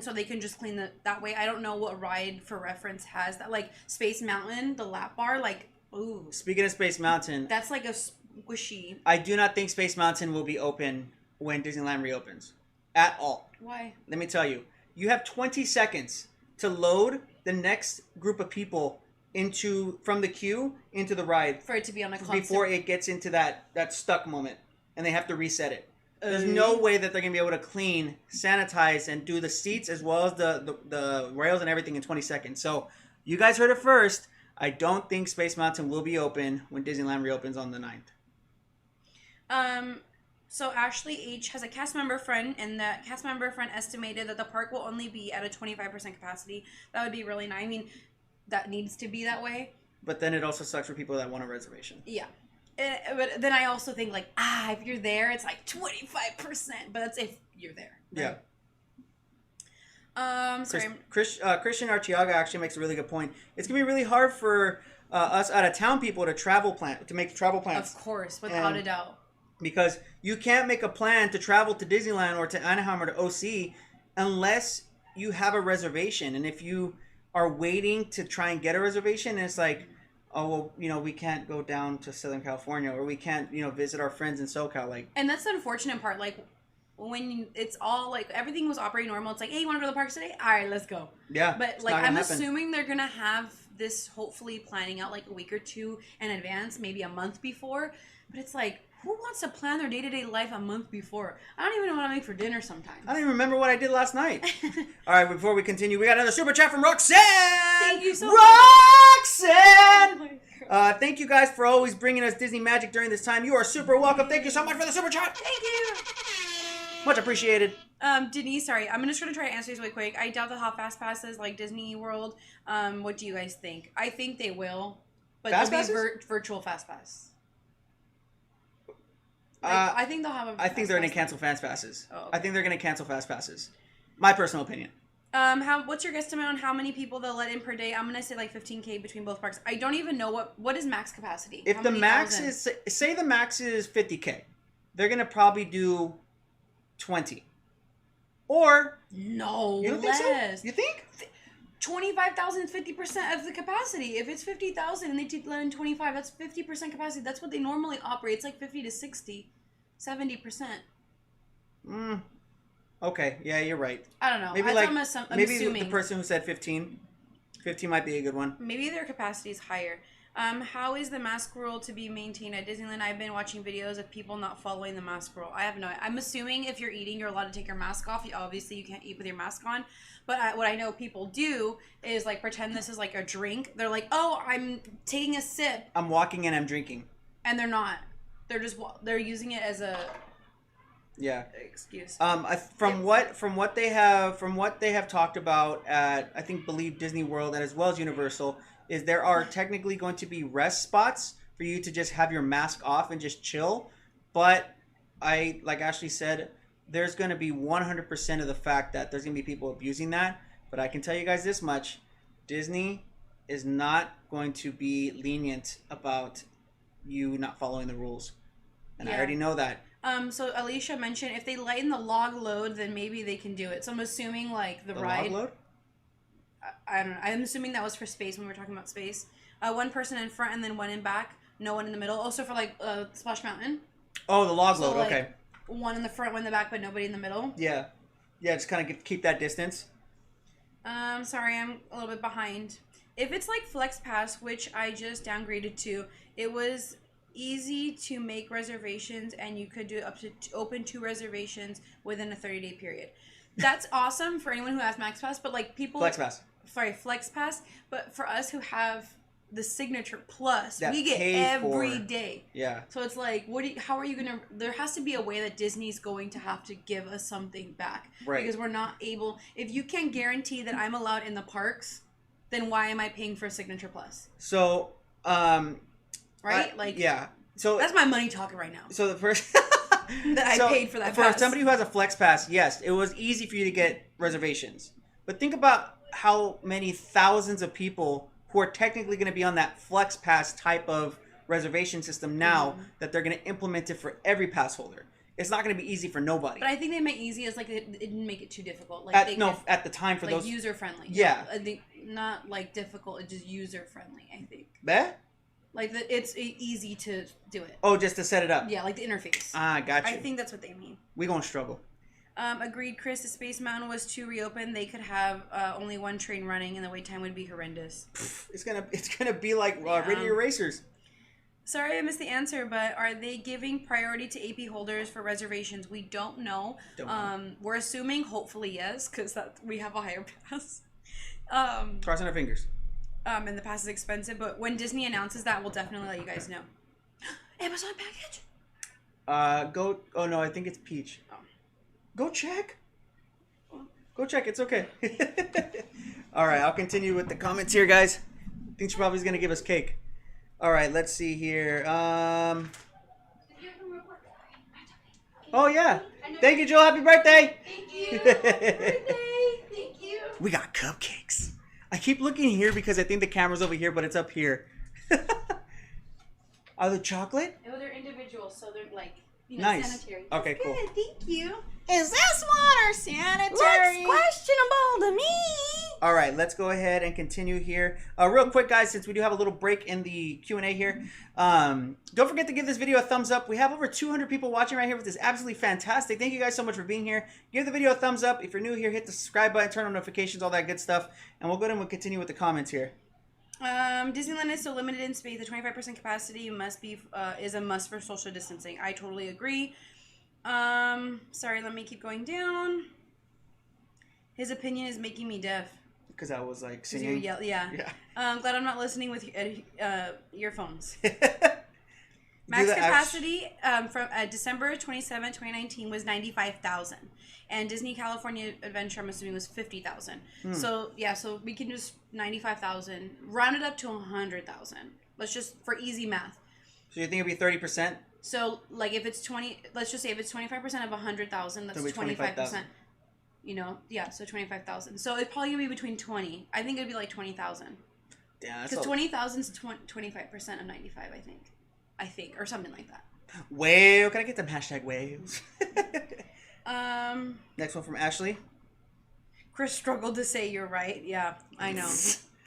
Speaker 2: So they can just clean that way. I don't know what ride for reference has that, like Space Mountain, the lap bar, like ooh.
Speaker 1: Speaking of Space Mountain,
Speaker 2: that's like a squishy.
Speaker 1: I do not think Space Mountain will be open when Disneyland reopens. At all.
Speaker 2: Why?
Speaker 1: Let me tell you. You have 20 seconds to load the next group of people from the queue into the ride.
Speaker 2: For it to be on a constant...
Speaker 1: Before it gets into that stuck moment. And they have to reset it. There's no way that they're going to be able to clean, sanitize, and do the seats as well as the rails and everything in 20 seconds. So, you guys heard it first. I don't think Space Mountain will be open when Disneyland reopens on the 9th.
Speaker 2: So Ashley H has a cast member friend, and that cast member friend estimated that the park will only be at a 25% capacity. That would be really nice. I mean, that needs to be that way.
Speaker 1: But then it also sucks for people that want a reservation.
Speaker 2: Yeah. But then I also think like, if you're there, it's like 25%. But that's if you're there. Right?
Speaker 1: Yeah. Christian Artiaga actually makes a really good point. It's going to be really hard for us out-of-town people to make travel plans.
Speaker 2: Of course, without a doubt.
Speaker 1: Because you can't make a plan to travel to Disneyland or to Anaheim or to OC unless you have a reservation. And if you are waiting to try and get a reservation, it's like, oh, well, we can't go down to Southern California, or we can't, visit our friends in SoCal. Like,
Speaker 2: and that's the unfortunate part. Like, when it's all like everything was operating normal, it's like, hey, you want to go to the park today? All right, let's go.
Speaker 1: Yeah.
Speaker 2: But like, I'm assuming they're gonna have this hopefully planning out like a week or two in advance, maybe a month before. But it's like, who wants to plan their day-to-day life a month before? I don't even know what I make for dinner sometimes.
Speaker 1: I don't even remember what I did last night. All right, before we continue, we got another super chat from Roxanne.
Speaker 2: Thank you so
Speaker 1: much. Roxanne! Thank you guys for always bringing us Disney magic during this time. You are super welcome. Thank you so much for the super chat.
Speaker 2: Thank you.
Speaker 1: Much appreciated.
Speaker 2: Denise, sorry. I'm just going to try to answer these really quick. I doubt they'll have fast passes like Disney World. What do you guys think? I think they will. But they'll be virtual fast pass. I think they'll have
Speaker 1: I think they're going to cancel fast passes.
Speaker 2: Oh, okay.
Speaker 1: I think they're going to cancel fast passes. My personal opinion.
Speaker 2: What's your guesstimate on how many people they'll let in per day? I'm going to say like 15K between both parks. I don't even know what is max capacity.
Speaker 1: If the max is, say the max is 50K, they're going to probably do 20. Or
Speaker 2: no,
Speaker 1: you don't
Speaker 2: less.
Speaker 1: Think so? You think?
Speaker 2: 25,000 is 50% of the capacity. If it's 50,000 and they let in 25, that's 50% capacity. That's what they normally operate. It's like 50 to 60, 70%.
Speaker 1: Okay, yeah, you're right.
Speaker 2: I don't know.
Speaker 1: Maybe
Speaker 2: I'm
Speaker 1: maybe
Speaker 2: assuming.
Speaker 1: The person who said 15 might be a good one.
Speaker 2: Maybe their capacity is higher. How is the mask rule to be maintained at Disneyland? I've been watching videos of people not following the mask rule. I have no. I'm assuming if you're eating, you're allowed to take your mask off. Obviously, you can't eat with your mask on. But what I know people do is like pretend this is like a drink. They're like, "Oh, I'm taking a sip."
Speaker 1: I'm walking and I'm drinking.
Speaker 2: And they're not. They're using it as a excuse.
Speaker 1: From what they have talked about at believe Disney World and as well as Universal, is there are technically going to be rest spots for you to just have your mask off and just chill. But like Ashley said, there's going to be 100% of the fact that there's going to be people abusing that. But I can tell you guys this much. Disney is not going to be lenient about you not following the rules. And I already know that.
Speaker 2: So Alicia mentioned if they lighten the log load, then maybe they can do it. So I'm assuming like the ride.
Speaker 1: Log load?
Speaker 2: I don't know. I'm assuming that was for space when we were talking about space. One person in front and then one in back. No one in the middle. Also for like Splash Mountain.
Speaker 1: Oh, the log load.
Speaker 2: Like,
Speaker 1: okay.
Speaker 2: One in the front, one in the back, but nobody in the middle.
Speaker 1: Yeah. Yeah, just kind of keep that distance.
Speaker 2: Sorry, I'm a little bit behind. If it's like Flex Pass, which I just downgraded to, it was easy to make reservations and you could do up to open 2 reservations within a 30-day period. That's awesome for anyone who has Max Pass, but like people...
Speaker 1: Flex Pass.
Speaker 2: But for us who have the Signature Plus,
Speaker 1: that
Speaker 2: we get every day.
Speaker 1: Yeah.
Speaker 2: So it's like, how are you going to... There has to be a way that Disney's going to have to give us something back.
Speaker 1: Right.
Speaker 2: Because we're not able... If you can't guarantee that I'm allowed in the parks, then why am I paying for Signature Plus?
Speaker 1: So,
Speaker 2: right?
Speaker 1: yeah. So
Speaker 2: that's my money talking right now.
Speaker 1: So the first...
Speaker 2: that I paid for that pass.
Speaker 1: For somebody who has a Flex Pass, yes, it was easy for you to get reservations. But think about how many thousands of people who are technically going to be on that Flex Pass type of reservation system now that they're going to implement it for every pass holder. It's not going to be easy for nobody.
Speaker 2: But I think they make easy as like it didn't make it too difficult. Like
Speaker 1: at the time for
Speaker 2: like
Speaker 1: those
Speaker 2: user friendly.
Speaker 1: Yeah,
Speaker 2: I think not like difficult. It's just user friendly. I think.
Speaker 1: Like
Speaker 2: it's easy to do it.
Speaker 1: Oh, just to set it up.
Speaker 2: Yeah, like the interface.
Speaker 1: Gotcha.
Speaker 2: I think that's what they mean.
Speaker 1: We're gonna struggle.
Speaker 2: Agreed, Chris. If Space Mountain was to reopen, they could have only one train running, and the wait time would be horrendous.
Speaker 1: It's gonna be like Radio Racers.
Speaker 2: Sorry, I missed the answer, but are they giving priority to AP holders for reservations? We don't know. We're assuming, hopefully, yes, because we have a higher pass.
Speaker 1: Crossing our fingers.
Speaker 2: And the pass is expensive, but when Disney announces that, we'll definitely let you guys know. Amazon package?
Speaker 1: Oh no, I think it's Peach.
Speaker 2: Oh.
Speaker 1: Go check. Go check, it's okay. Alright, I'll continue with the comments here, guys. I think she probably is going to give us cake. Alright, let's see here. Oh yeah. Thank you, Joel. Happy birthday.
Speaker 2: Thank you. Birthday. Thank you.
Speaker 1: We got cupcakes. I keep looking here because I think the camera's over here, but it's up here. Are they chocolate?
Speaker 2: No, they're individual, so they're like,
Speaker 1: nice.
Speaker 2: Sanitary.
Speaker 1: Okay,
Speaker 2: That's
Speaker 1: cool.
Speaker 2: Good. Thank you.
Speaker 3: Is this water sanitary?
Speaker 2: Looks questionable to me.
Speaker 1: All right, let's go ahead and continue here. Real quick, guys, since we do have a little break in the Q&A here, don't forget to give this video a thumbs up. We have over 200 people watching right here, which is absolutely fantastic. Thank you guys so much for being here. Give the video a thumbs up. If you're new here, hit the subscribe button, turn on notifications, all that good stuff. And we'll go ahead and we'll continue with the comments here.
Speaker 2: Disneyland is so limited in space. The 25% capacity is a must for social distancing. I totally agree. Sorry, let me keep going down. His opinion is making me deaf.
Speaker 1: Because I was like singing.
Speaker 2: Yeah. Glad I'm not listening with earphones. Max capacity from December 27, 2019 was 95,000. And Disney California Adventure, I'm assuming, was 50,000. So, yeah, so we can just 95,000. Round it up to 100,000. Let's just, for easy math.
Speaker 1: So you think it'll be 30%?
Speaker 2: So, like, if it's 20, let's just say if it's 25% of 100,000, that's 25%. You know, yeah, so 25,000. So it's probably going to be between 20. I think it'd be like 20,000.
Speaker 1: Yeah,
Speaker 2: because 20,000 is 25% of 95, I think, or something like that.
Speaker 1: Whale, can I get them hashtag whales? Next one from Ashley.
Speaker 2: Chris struggled to say you're right. Yeah, I know.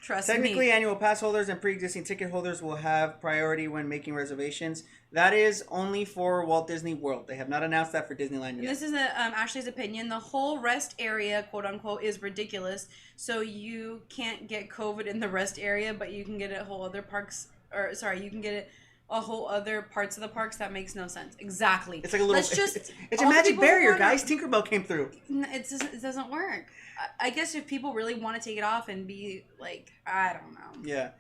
Speaker 2: Trust me.
Speaker 1: Technically, annual pass holders and pre-existing ticket holders will have priority when making reservations. That is only for Walt Disney World. They have not announced that for Disneyland yet.
Speaker 2: This is Ashley's opinion. The whole rest area, quote unquote, is ridiculous. So you can't get COVID in the rest area, but you can get it at whole other parks or sorry, you can get it a whole other parts of the parks. That makes no sense. Exactly.
Speaker 1: It's like a little.
Speaker 2: Let's just.
Speaker 1: It's a magic barrier, guys. Tinkerbell came through.
Speaker 2: It doesn't work. I guess if people really want to take it off and be like, I don't know.
Speaker 1: Yeah.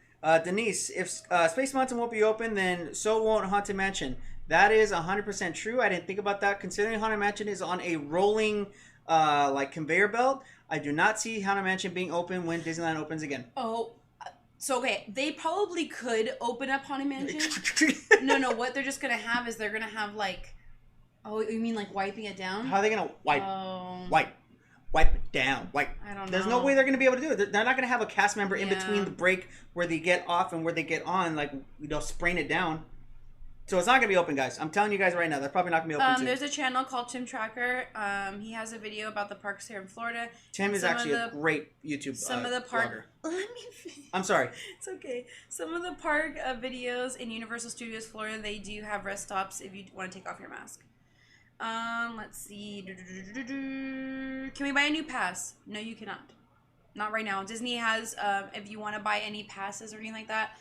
Speaker 1: Denise, if Space Mountain won't be open, then so won't Haunted Mansion. That is 100% true. I didn't think about that. Considering Haunted Mansion is on a rolling like conveyor belt, I do not see Haunted Mansion being open when Disneyland opens again.
Speaker 2: Oh, so okay, they probably could open up Haunted Mansion. No, what they're just gonna have is they're gonna have like, oh, you mean like wiping it down?
Speaker 1: How are they gonna wipe it down? I don't know. There's no way they're gonna be able to do it. They're not gonna have a cast member in between the break where they get off and where they get on, like they'll sprain it down. So it's not going to be open, guys. I'm telling you guys right now. They're probably not going to be open, too.
Speaker 2: There's a channel called Tim Tracker. He has a video about the parks here in Florida.
Speaker 1: Tim is actually a great YouTube blogger.
Speaker 2: Let me...
Speaker 1: I'm sorry.
Speaker 2: It's okay. Some of the park videos in Universal Studios Florida, they do have rest stops if you want to take off your mask. Let's see. Can we buy a new pass? No, you cannot. Not right now. Disney has, if you want to buy any passes or anything like that,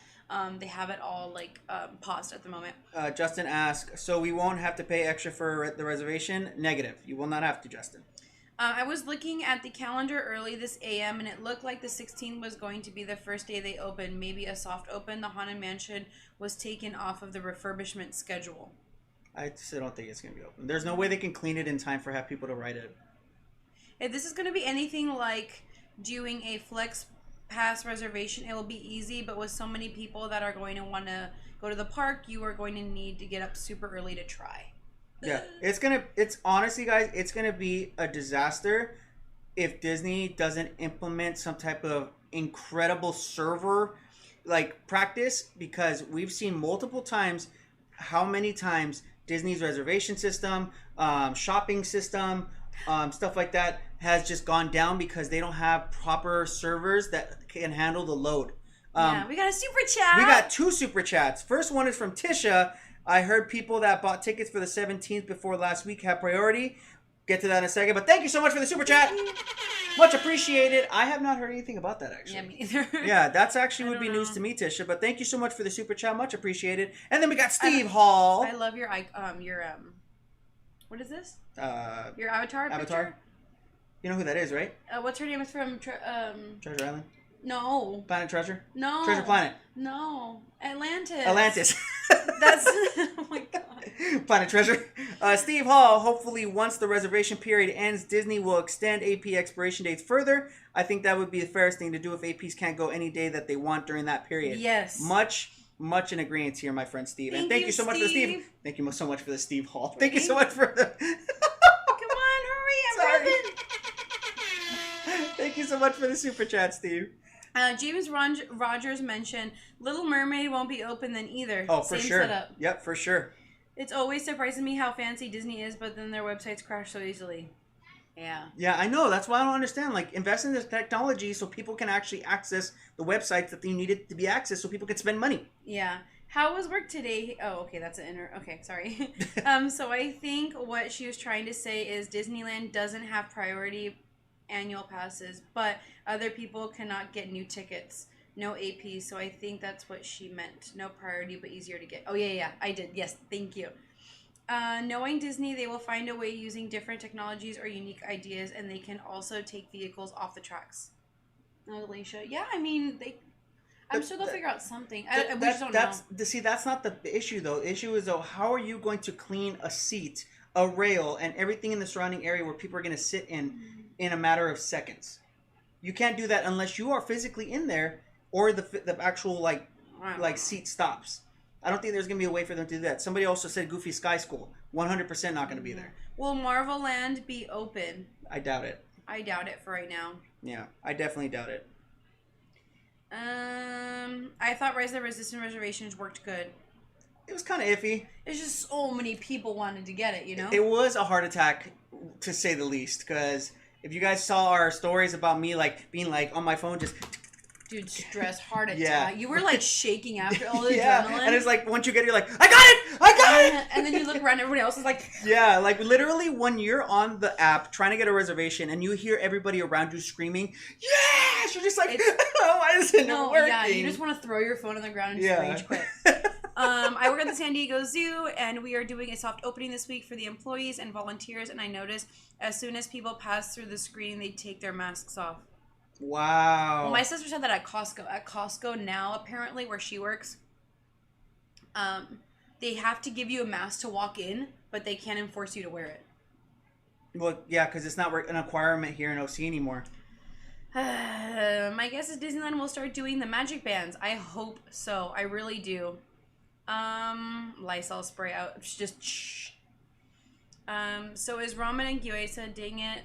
Speaker 2: they have it all like paused at the moment.
Speaker 1: Justin asks, so we won't have to pay extra for the reservation? Negative. You will not have to, Justin.
Speaker 2: I was looking at the calendar early this AM, and it looked like the 16th was going to be the first day they opened. Maybe a soft open. The Haunted Mansion was taken off of the refurbishment schedule.
Speaker 1: I still don't think it's going to be open. There's no way they can clean it in time for have people to ride it.
Speaker 2: If this is going to be anything like doing a flex pass reservation, it will be easy, but with so many people that are going to want to go to the park, you are going to need to get up super early to try.
Speaker 1: Yeah, it's honestly, guys, it's gonna be a disaster if Disney doesn't implement some type of incredible server like practice, because we've seen multiple times how many times Disney's reservation system, shopping system, stuff like that has just gone down because they don't have proper servers that can handle the load.
Speaker 2: Yeah, we got a super chat.
Speaker 1: We got 2 super chats. First one is from Tisha. I heard people that bought tickets for the 17th before last week have priority. Get to that in a second. But thank you so much for the super chat. Much appreciated. I have not heard anything about that, actually.
Speaker 2: Yeah, me either.
Speaker 1: Yeah, that's actually would be news to me, Tisha. But thank you so much for the super chat. Much appreciated. And then we got Steve Hall.
Speaker 2: I love your what is this? Your avatar picture?
Speaker 1: You know who that is, right?
Speaker 2: What's her name? It's from
Speaker 1: Treasure Island?
Speaker 2: No.
Speaker 1: Planet Treasure?
Speaker 2: No.
Speaker 1: Treasure Planet?
Speaker 2: No. Atlantis.
Speaker 1: That's
Speaker 2: oh my god.
Speaker 1: Planet Treasure. Steve Hall, hopefully once the reservation period ends, Disney will extend AP expiration dates further. I think that would be the fairest thing to do if APs can't go any day that they want during that period.
Speaker 2: Yes.
Speaker 1: Much in agreement here, my friend Steve. And thank you so much for the Steve. Thank you so much for the Steve Hall. Thank you so much for the...
Speaker 2: Come on, hurry. I'm running.
Speaker 1: Thank you so much for the super chat, Steve.
Speaker 2: James Rogers mentioned Little Mermaid won't be open then either.
Speaker 1: Oh, for
Speaker 2: Same
Speaker 1: sure.
Speaker 2: Setup.
Speaker 1: Yep, for sure.
Speaker 2: It's always surprising me how fancy Disney is, but then their websites crash so easily. Yeah.
Speaker 1: Yeah, I know. That's why I don't understand. Like, invest in this technology so people can actually access the websites that they need it to be accessed so people can spend money.
Speaker 2: Yeah. How was work today? Oh, okay, that's an okay, sorry. So I think what she was trying to say is Disneyland doesn't have priority annual passes, but other people cannot get new tickets. No AP, so I think that's what she meant. No priority, but easier to get. Oh, yeah, I did. Yes, thank you. Knowing Disney, they will find a way using different technologies or unique ideas, and they can also take vehicles off the tracks. Alicia, yeah, I mean, I'm sure they'll figure out something. We just don't know.
Speaker 1: See, that's not the issue, though. The issue is, though, how are you going to clean a seat, a rail, and everything in the surrounding area where people are going to sit in a matter of seconds? You can't do that unless you are physically in there or the actual like seat stops. I don't think there's going to be a way for them to do that. Somebody also said Goofy Sky School. 100% not going to be there.
Speaker 2: Will Marvel Land be open?
Speaker 1: I doubt it.
Speaker 2: I doubt it for right now.
Speaker 1: Yeah, I definitely doubt it.
Speaker 2: I thought Rise of the Resistance reservations worked good.
Speaker 1: It was kind of iffy.
Speaker 2: It's just so many people wanted to get it, you know?
Speaker 1: It was a heart attack, to say the least, because if you guys saw our stories about me like being like on my phone just...
Speaker 2: Dude, stress, heart attack.
Speaker 1: Yeah.
Speaker 2: You were like shaking after all the
Speaker 1: yeah.
Speaker 2: adrenaline.
Speaker 1: And it's like, once you get it, you're like, I got it!
Speaker 2: And then you look around, everybody else is like...
Speaker 1: Yeah, like literally when you're on the app trying to get a reservation and you hear everybody around you screaming, yes! You're just like, oh, isn't working.
Speaker 2: Yeah, you just want to throw your phone on the ground and just rage quit. I work at the San Diego Zoo, and we are doing a soft opening this week for the employees and volunteers, and I noticed as soon as people pass through the screen, they take their masks off.
Speaker 1: Wow.
Speaker 2: Well, my sister said that at Costco. At Costco now, apparently, where she works, they have to give you a mask to walk in, but they can't enforce you to wear it.
Speaker 1: Well, yeah, because it's not an requirement here in OC anymore.
Speaker 2: My guess is Disneyland will start doing the magic bands. I hope so. I really do. Lysol spray out. Just shh. So is ramen and gyoza, dang it,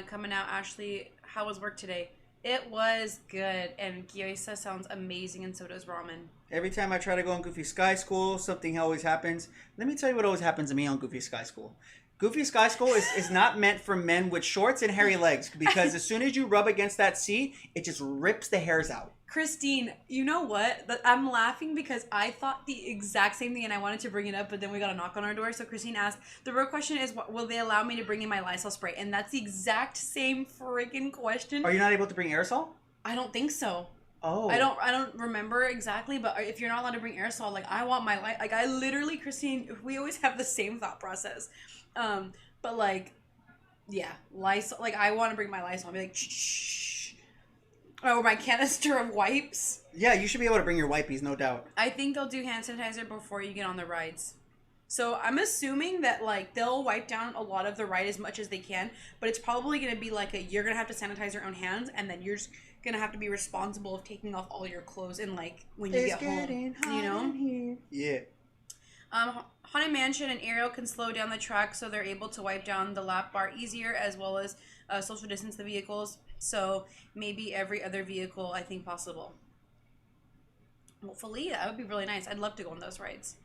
Speaker 2: coming out. Ashley, how was work today? It was good, and gyoza sounds amazing, and so does ramen.
Speaker 1: Every time I try to go on Goofy Sky School, something always happens. Let me tell you what always happens to me on Goofy Sky School. Goofy Sky School is not meant for men with shorts and hairy legs, because as soon as you rub against that seat, it just rips the hairs out.
Speaker 2: Christine, you know what? I'm laughing because I thought the exact same thing and I wanted to bring it up, but then we got a knock on our door. So Christine asked, the real question is, will they allow me to bring in my Lysol spray? And that's the exact same freaking question.
Speaker 1: Are you not able to bring aerosol?
Speaker 2: I don't think so.
Speaker 1: Oh.
Speaker 2: I don't remember exactly, but if you're not allowed to bring aerosol, like I want my like I literally, Christine, we always have the same thought process. But like, yeah, Lysol, like I want to bring my Lysol and be like, shh. Or my canister of wipes.
Speaker 1: Yeah, you should be able to bring your wipies, no doubt.
Speaker 2: I think they'll do hand sanitizer before you get on the rides. So I'm assuming that like they'll wipe down a lot of the ride as much as they can, but it's probably going to be like you're going to have to sanitize your own hands, and then you're just going to have to be responsible of taking off all your clothes and like when you get home, you know?
Speaker 1: Yeah.
Speaker 2: Haunted Mansion and Ariel can slow down the track so they're able to wipe down the lap bar easier, as well as social distance the vehicles. So maybe every other vehicle, I think, possible. Hopefully, that would be really nice. I'd love to go on those rides.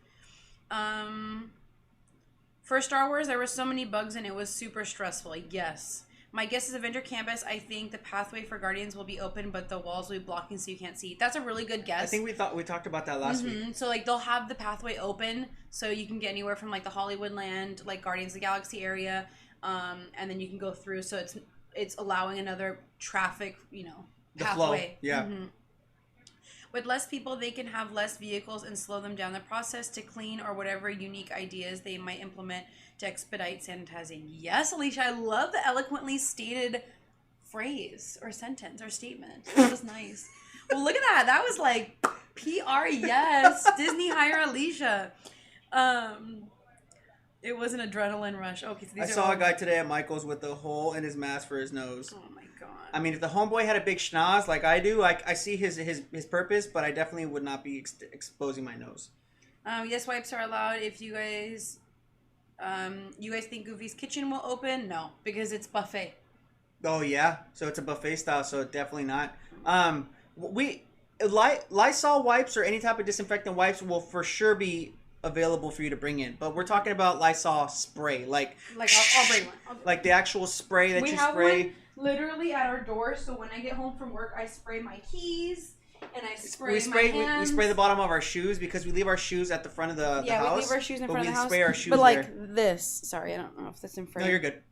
Speaker 2: For Star Wars, there were so many bugs and it was super stressful. Yes. My guess is Avenger Campus, I think the pathway for Guardians will be open, but the walls will be blocking so you can't see. That's a really good guess.
Speaker 1: I think we talked about that last week.
Speaker 2: So like they'll have the pathway open so you can get anywhere from like the Hollywood Land, like Guardians of the Galaxy area, and then you can go through. So it's allowing another traffic,
Speaker 1: The
Speaker 2: pathway.
Speaker 1: Flow. Yeah.
Speaker 2: With less people, they can have less vehicles and slow them down the process to clean or whatever unique ideas they might implement to expedite sanitizing. Yes, Alicia, I love the eloquently stated phrase or sentence or statement. That was nice. Well, look at that. That was like PR, yes. Disney hire Alicia. It was an adrenaline rush. Okay, so
Speaker 1: I saw a guy today at Michael's with a hole in his mask for his nose.
Speaker 2: Oh my god.
Speaker 1: I mean, if the homeboy had a big schnoz like I do, I see his purpose, but I definitely would not be exposing my nose.
Speaker 2: Yes, wipes are allowed. If you guys think Goofy's Kitchen will open? No, because it's buffet.
Speaker 1: Oh yeah, so it's a buffet style, so definitely not. Lysol wipes or any type of disinfectant wipes will for sure be available for you to bring in, but we're talking about Lysol spray, like
Speaker 2: I'll bring one.
Speaker 1: Like the actual spray that
Speaker 2: we
Speaker 1: you
Speaker 2: have
Speaker 1: spray.
Speaker 2: One literally at our door, so when I get home from work, I spray my keys and I spray my hands.
Speaker 1: We spray the bottom of our shoes because we leave our shoes at the front of the house.
Speaker 2: Yeah, we leave our shoes in front of the house.
Speaker 1: But we spray our shoes
Speaker 2: but like
Speaker 1: there.
Speaker 2: this, sorry, I don't know if that's in front.
Speaker 1: No, you're good.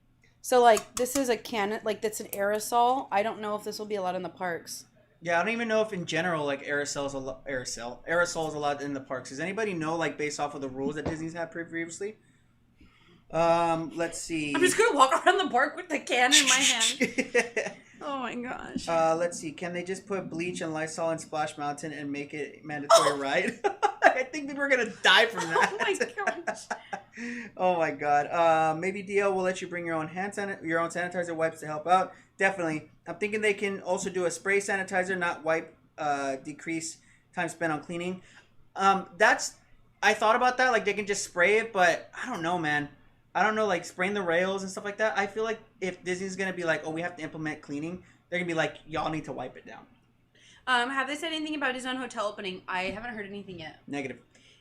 Speaker 2: So like this is a can, like that's an aerosol. I don't know if this will be allowed in the parks.
Speaker 1: Yeah, I don't even know if in general like aerosol is allowed in the parks. Does anybody know, like, based off of the rules that Disney's had previously? Let's see.
Speaker 2: I'm just gonna walk around the park with the can in my hand. Oh my gosh.
Speaker 1: Let's see. Can they just put bleach and Lysol in Splash Mountain and make it mandatory ride? I think people are gonna die from that.
Speaker 2: Oh my gosh.
Speaker 1: Oh my god. Maybe DL will let you bring your own sanitizer wipes to help out. Definitely. I'm thinking they can also do a spray sanitizer, not wipe. Decrease time spent on cleaning. I thought about that. Like they can just spray it, but I don't know, man. I don't know, like spraying the rails and stuff like that. I feel like if Disney's gonna be like, oh, we have to implement cleaning, they're gonna be like, y'all need to wipe it down.
Speaker 2: Have they said anything about Disneyland Hotel opening? I haven't heard anything yet.
Speaker 1: Negative.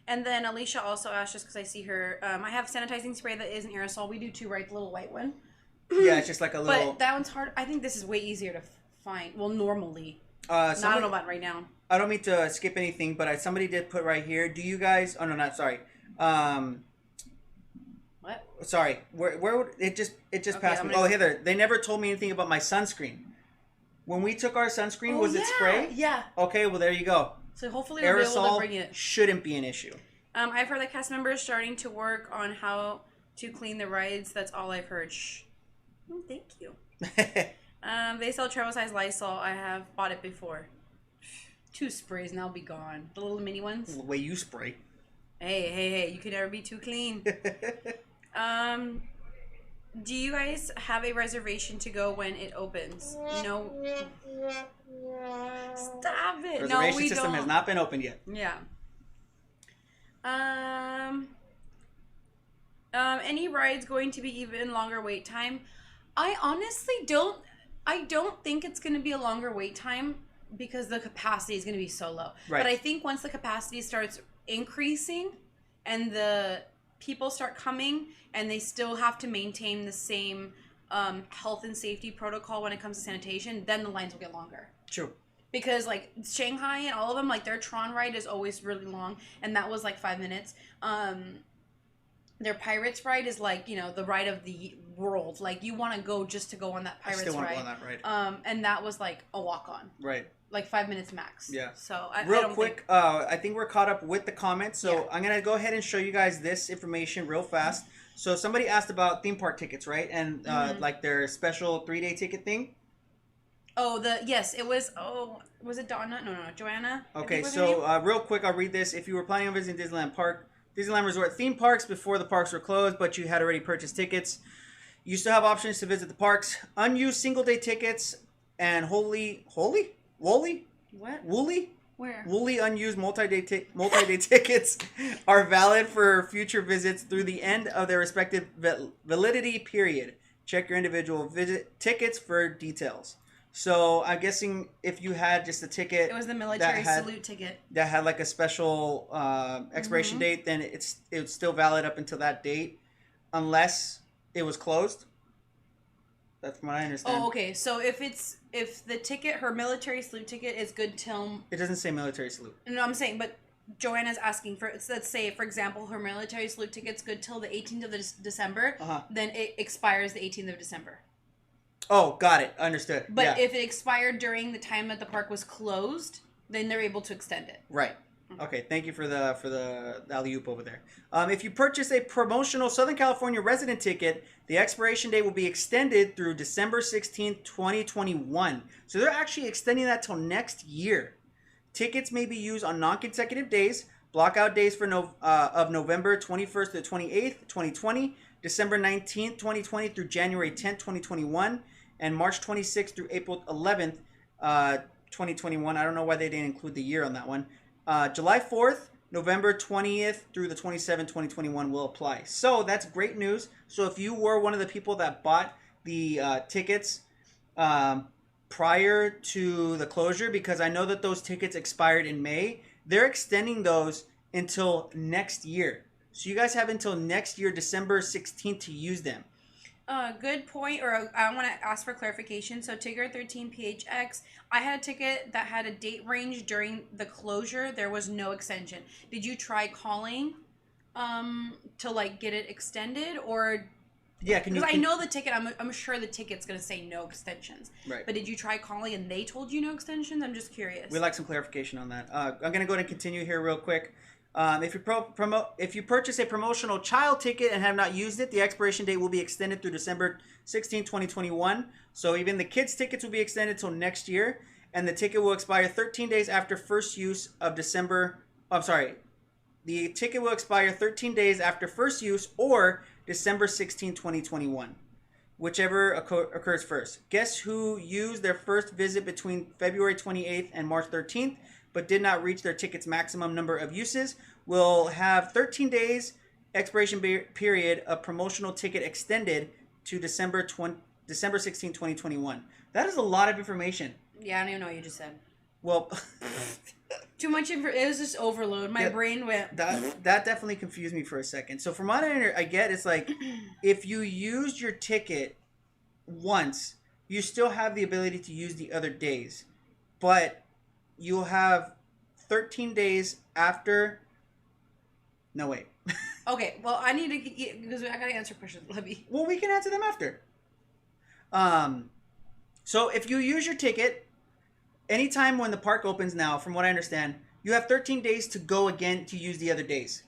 Speaker 2: And then Alicia also asked, just because I see her, I have sanitizing spray that is an aerosol. We do too, right? The little white one.
Speaker 1: Yeah, it's just like a little.
Speaker 2: But that one's hard. I think this is way easier to find. Well, normally. I don't know about right now.
Speaker 1: I don't mean to skip anything, but somebody did put right here. Do you guys? Oh no, not sorry.
Speaker 2: What?
Speaker 1: Sorry. Where would it just passed me? Oh, Heather. They never told me anything about my sunscreen. When we took our sunscreen, was it spray?
Speaker 2: Yeah.
Speaker 1: Okay, well there you go.
Speaker 2: So hopefully they'll be able to bring
Speaker 1: Aerosol
Speaker 2: it.
Speaker 1: shouldn't be an issue.
Speaker 2: I've heard that cast members starting to work on how to clean the rides. That's all I've heard. Shh. Oh, thank you. They sell travel size Lysol. I have bought it before. 2 sprays and I'll be gone. The little mini ones.
Speaker 1: The way you spray.
Speaker 2: Hey, you can never be too clean. Do you guys have a reservation to go when it opens? No. Stop it.
Speaker 1: Reservation
Speaker 2: No, we
Speaker 1: system
Speaker 2: don't.
Speaker 1: has not been opened yet.
Speaker 2: Yeah. Any rides going to be even longer wait time? I honestly don't. I don't think it's going to be a longer wait time because the capacity is going to be so low.
Speaker 1: Right.
Speaker 2: But I think once the capacity starts increasing and the people start coming and they still have to maintain the same health and safety protocol when it comes to sanitation, then the lines will get longer.
Speaker 1: True.
Speaker 2: Because, like, Shanghai and all of them, like, their Tron ride is always really long, and that was, like, 5 minutes. Their Pirates ride is, like, you know, the ride of the world. Like, you want to go just to go on that Pirates ride.
Speaker 1: I still want to go on that ride.
Speaker 2: And that was, like, a walk-on.
Speaker 1: Right.
Speaker 2: Like, 5 minutes max.
Speaker 1: Yeah.
Speaker 2: So,
Speaker 1: Real
Speaker 2: I don't
Speaker 1: quick,
Speaker 2: think...
Speaker 1: I think we're caught up with the comments, so
Speaker 2: Yeah.
Speaker 1: I'm going to go ahead and show you guys this information real fast. So somebody asked about theme park tickets, right? And, like, their special 3-day ticket thing.
Speaker 2: Oh, yes, it was, was it Donna? No, Joanna?
Speaker 1: Okay, so real quick, I'll read this. If you were planning on visiting Disneyland Resort theme parks before the parks were closed, but you had already purchased tickets, you still have options to visit the parks. Unused single-day tickets and woolly unused multi-day tickets are valid for future visits through the end of their respective validity period. Check your individual visit tickets for details. So I'm guessing if you had just a ticket,
Speaker 2: it was the military salute ticket
Speaker 1: that had like a special expiration date, then it's still valid up until that date, unless it was closed. That's from what I understand.
Speaker 2: Oh, okay. So if the ticket, her military salute ticket, is good till...
Speaker 1: It doesn't say military salute.
Speaker 2: No, I'm saying, but Joanna's asking for... Let's say, for example, her military salute ticket's good till the 18th of December. Then it expires the 18th of December.
Speaker 1: Oh, got it. Understood.
Speaker 2: But if it expired during the time that the park was closed, then they're able to extend it.
Speaker 1: Right. Okay, thank you for the alley-oop over there. If you purchase a promotional Southern California resident ticket, the expiration date will be extended through December 16th, 2021. So they're actually extending that till next year. Tickets may be used on non-consecutive days, blockout days for of November 21st to 28th, 2020, December 19th, 2020 through January 10th, 2021, and March 26th through April 11th, 2021. I don't know why they didn't include the year on that one. July 4th, November 20th through the 27th, 2021 will apply. So that's great news. So if you were one of the people that bought the tickets prior to the closure, because I know that those tickets expired in May, they're extending those until next year. So you guys have until next year, December 16th, to use them.
Speaker 2: Good point, or I want to ask for clarification. So Tigger 13PHX, I had a ticket that had a date range during the closure. There was no extension. Did you try calling to like get it extended, or...
Speaker 1: Yeah,
Speaker 2: because I know the ticket, I'm sure the ticket's going to say no extensions. Right. But did you try calling and they told you no extensions? I'm just curious.
Speaker 1: We'd like some clarification on that. I'm going to go ahead and continue here real quick. If you purchase a promotional child ticket and have not used it, the expiration date will be extended through December 16, 2021. So even the kids' tickets will be extended till next year, and the ticket will expire 13 days after first use of December. I'm sorry. The ticket will expire 13 days after first use or December 16, 2021, whichever occurs first. Guests who used their first visit between February 28th and March 13th but did not reach their ticket's maximum number of uses will have 13 days expiration period of promotional ticket extended to December 16, 2021. That is a lot of information.
Speaker 2: Yeah, I don't even know what you just said.
Speaker 1: Well...
Speaker 2: Too much it was just overload. My brain went...
Speaker 1: That definitely confused me for a second. So from what I get, it's like, if you used your ticket once, you still have the ability to use the other days. But you'll have 13 days after... No, wait.
Speaker 2: Okay, well, I need to get... Because I got to answer questions, Libby.
Speaker 1: Well, we can answer them after. So if you use your ticket, anytime when the park opens now, from what I understand, you have 13 days to go again to use the other days.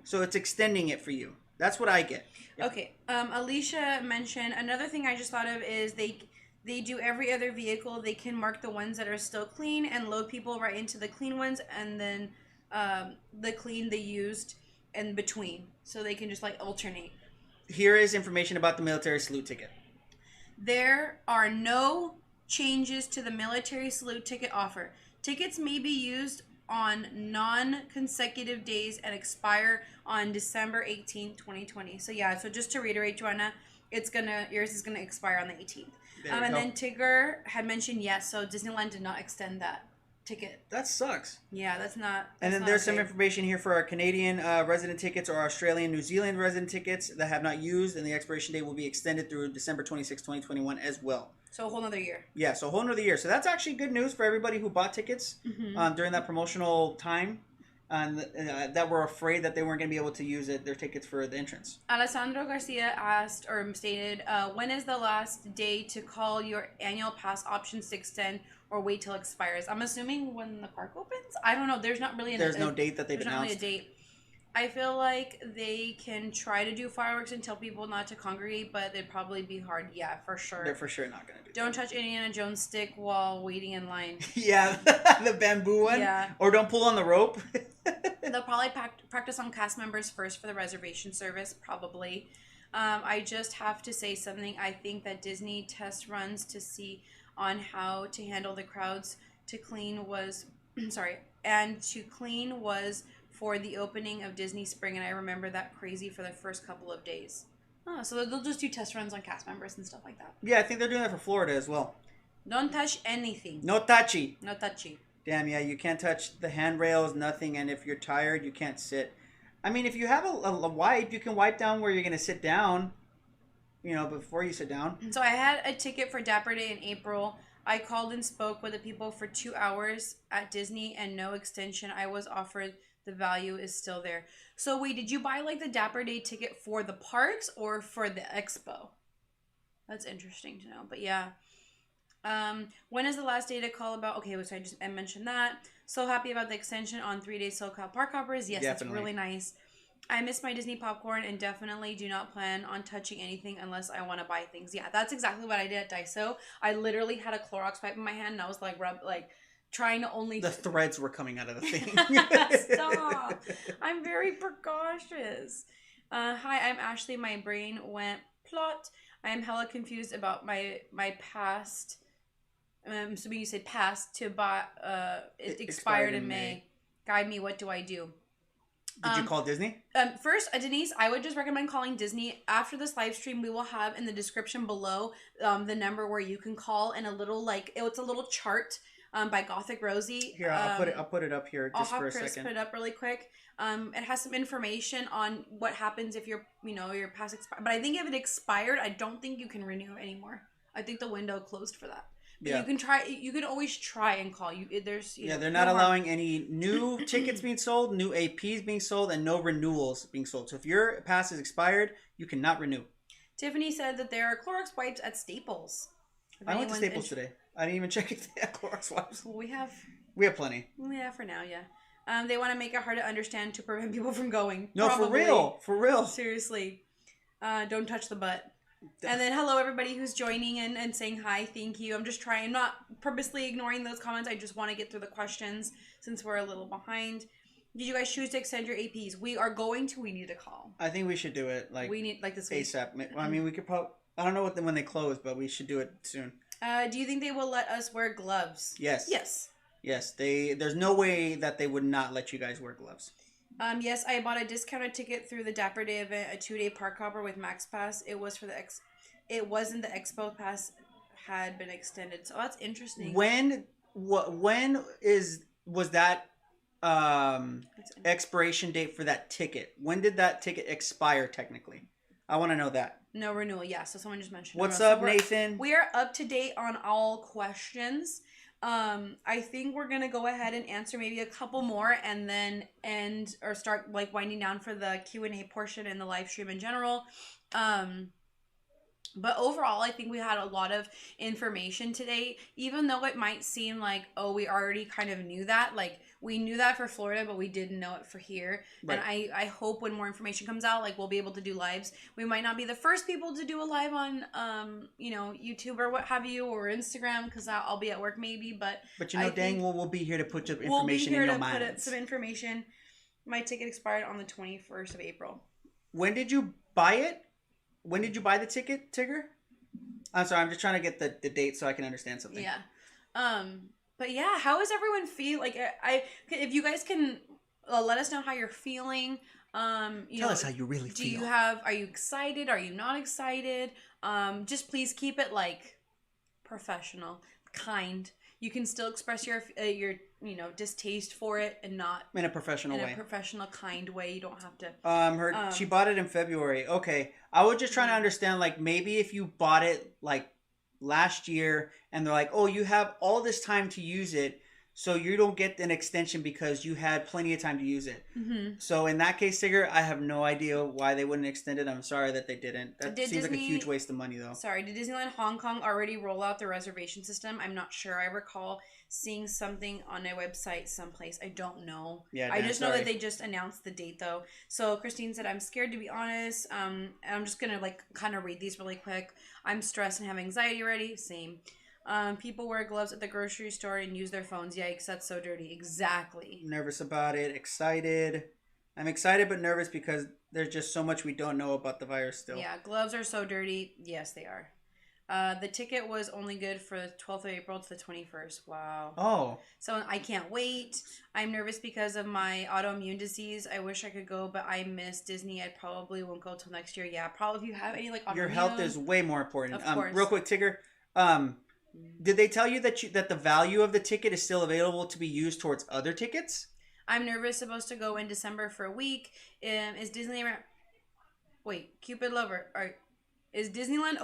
Speaker 1: So it's extending it for you. That's what I get. Yep.
Speaker 2: Okay. Alicia mentioned another thing I just thought of is they do every other vehicle. They can mark the ones that are still clean and load people right into the clean ones, and then the clean they used in between, so they can just like alternate.
Speaker 1: Here is information about the military salute ticket.
Speaker 2: There are no changes to the military salute ticket offer. Tickets may be used on non-consecutive days and expire on December 18th, 2020. So yeah, so just to reiterate, Joanna, yours is gonna expire on the 18th. And then Tigger had mentioned yes, so Disneyland did not extend that ticket.
Speaker 1: That sucks.
Speaker 2: Yeah, that's not.
Speaker 1: And then there's some information here for our Canadian resident tickets or Australian, New Zealand resident tickets that have not used, and the expiration date will be extended through December 26, 2021 as well.
Speaker 2: So a whole nother year.
Speaker 1: Yeah, so a whole nother year. So that's actually good news for everybody who bought tickets during that promotional time, and that were afraid that they weren't going to be able to use their tickets for the entrance.
Speaker 2: Alessandro Garcia asked or stated, when is the last day to call your annual pass options to extend or wait till it expires? I'm assuming when the park opens? I don't know. There's not really
Speaker 1: no date that they've announced.
Speaker 2: There's not really a date. I feel like they can try to do fireworks and tell people not to congregate, but it'd probably be hard. Yeah, for sure.
Speaker 1: They're for sure not going to do
Speaker 2: Don't touch Indiana Jones stick while waiting in line.
Speaker 1: Yeah, the bamboo one.
Speaker 2: Yeah.
Speaker 1: Or don't pull on the rope.
Speaker 2: They'll probably practice on cast members first for the reservation service, probably. I just have to say something. I think that Disney test runs to see on how to handle the crowds to clean was for the opening of Disney Spring, and I remember that crazy for the first couple of days. Oh, so they'll just do test runs on cast members and stuff like that.
Speaker 1: Yeah, I think they're doing that for Florida as well.
Speaker 2: Don't touch anything.
Speaker 1: No touchy.
Speaker 2: No touchy.
Speaker 1: Damn, yeah, you can't touch the handrails, nothing, and if you're tired, you can't sit. I mean, if you have a wipe, you can wipe down where you're going to sit down, before you sit down.
Speaker 2: So I had a ticket for Dapper Day in April. I called and spoke with the people for 2 hours at Disney and no extension. I was offered. The value is still there. So wait, did you buy like the Dapper Day ticket for the parks or for the expo? That's interesting to know. But yeah. When is the last day to call about? Okay, so I mentioned that. So happy about the extension on 3 days SoCal Park Hoppers. Yes, That's really nice. I miss my Disney popcorn and definitely do not plan on touching anything unless I want to buy things. Yeah, that's exactly what I did at Daiso. I literally had a Clorox wipe in my hand and I was like, trying to only...
Speaker 1: The threads were coming out of the thing.
Speaker 2: Stop. I'm very precautious. Hi, I'm Ashley. My brain went plot. I am hella confused about my past. I'm assuming you said past to buy. It expired in May. Guide me. What do I do?
Speaker 1: Did you call Disney?
Speaker 2: First, Denise, I would just recommend calling Disney. After this live stream, we will have in the description below the number where you can call and it's a little chart by Gothic Rosie.
Speaker 1: Here, I'll put it up here just for a second.
Speaker 2: Put it up really quick. It has some information on what happens if your pass expired. But I think if it expired, I don't think you can renew anymore. I think the window closed for that. But yeah. You can always try and call. They're
Speaker 1: not allowing any new tickets being sold, new APs being sold, and no renewals being sold. So if your pass is expired, you cannot renew.
Speaker 2: Tiffany said that there are Clorox wipes at Staples.
Speaker 1: I went to Staples today. I didn't even check if they have Clorox wipes.
Speaker 2: Well, we have
Speaker 1: plenty.
Speaker 2: Yeah, for now, yeah. They want to make it hard to understand to prevent people from going.
Speaker 1: No, probably. For real.
Speaker 2: Seriously. Don't touch the butt. And then hello everybody who's joining and saying hi. Thank you. I'm not purposely ignoring those comments. I just want to get through the questions since we're a little behind. Did you guys choose to extend your APs? We are going to. We need to call.
Speaker 1: I think we should do it
Speaker 2: we need this week.
Speaker 1: ASAP. I mean, we could probably. I don't know when they close, but we should do it soon.
Speaker 2: Do you think they will let us wear gloves?
Speaker 1: Yes.
Speaker 2: Yes.
Speaker 1: There's no way that they would not let you guys wear gloves.
Speaker 2: Yes, I bought a discounted ticket through the Dapper Day event, a 2-day park hopper with Max Pass. It was for it wasn't the Expo Pass had been extended. So that's interesting.
Speaker 1: When was that expiration date for that ticket? When did that ticket expire technically? I want to know that.
Speaker 2: No renewal. Yeah, so someone just mentioned.
Speaker 1: What's up, Nathan?
Speaker 2: We are up to date on all questions. I think we're gonna go ahead and answer maybe a couple more and then start winding down for the Q&A portion and the live stream in general. But overall, I think we had a lot of information today, even though it might seem like, oh, we already kind of knew that. Like, we knew that for Florida, but we didn't know it for here.
Speaker 1: Right.
Speaker 2: And I hope when more information comes out, like, we'll be able to do lives. We might not be the first people to do a live on, YouTube or what have you, or Instagram, because I'll be at work maybe. But
Speaker 1: dang, we'll be here to put some information
Speaker 2: we'll be here
Speaker 1: in your
Speaker 2: to
Speaker 1: minds.
Speaker 2: put some information. My ticket expired on the 21st of April.
Speaker 1: When did you buy it? When did you buy the ticket, Tigger? I'm sorry, I'm just trying to get the date so I can understand something.
Speaker 2: Yeah. But yeah, how is everyone feel? Like, if you guys can let us know how you're feeling.
Speaker 1: Tell us how you really feel.
Speaker 2: Are you excited? Are you not excited? Just please keep it like professional, kind. You can still express your distaste for it and not
Speaker 1: in a professional way.
Speaker 2: In a professional, kind way. You don't have to.
Speaker 1: She bought it in February. Okay, I was just trying to understand, like, maybe if you bought it like last year and they're like, oh, you have all this time to use it, so you don't get an extension because you had plenty of time to use it. Mm-hmm. So in that case, Tigger, I have no idea why they wouldn't extend it. I'm sorry that they didn't. That seems like a huge waste of money, though.
Speaker 2: Sorry, did Disneyland Hong Kong already roll out the reservation system? I'm not sure. I recall seeing something on a website someplace. I don't know.
Speaker 1: Yeah,
Speaker 2: I just know that they just announced the date, though. So Christine said, I'm scared, to be honest. And I'm just going to kind of read these really quick. I'm stressed and have anxiety already. Same. People wear gloves at the grocery store and use their phones. Yikes, that's so dirty. Exactly.
Speaker 1: Nervous about it. Excited. I'm excited but nervous because there's just so much we don't know about the virus still.
Speaker 2: Yeah, gloves are so dirty. Yes, they are. The ticket was only good for the 12th of April to the 21st. Wow.
Speaker 1: Oh.
Speaker 2: So I can't wait. I'm nervous because of my autoimmune disease. I wish I could go, but I miss Disney. I probably won't go till next year. Yeah, probably if you have any autoimmune.
Speaker 1: Your health is way more important.
Speaker 2: Of course.
Speaker 1: Real quick, Tigger. Did they tell you that the value of the ticket is still available to be used towards other tickets?
Speaker 2: I'm nervous. Supposed to go in December for a week. Is Disneyland? Wait, Cupid Lover. All right. Is Disneyland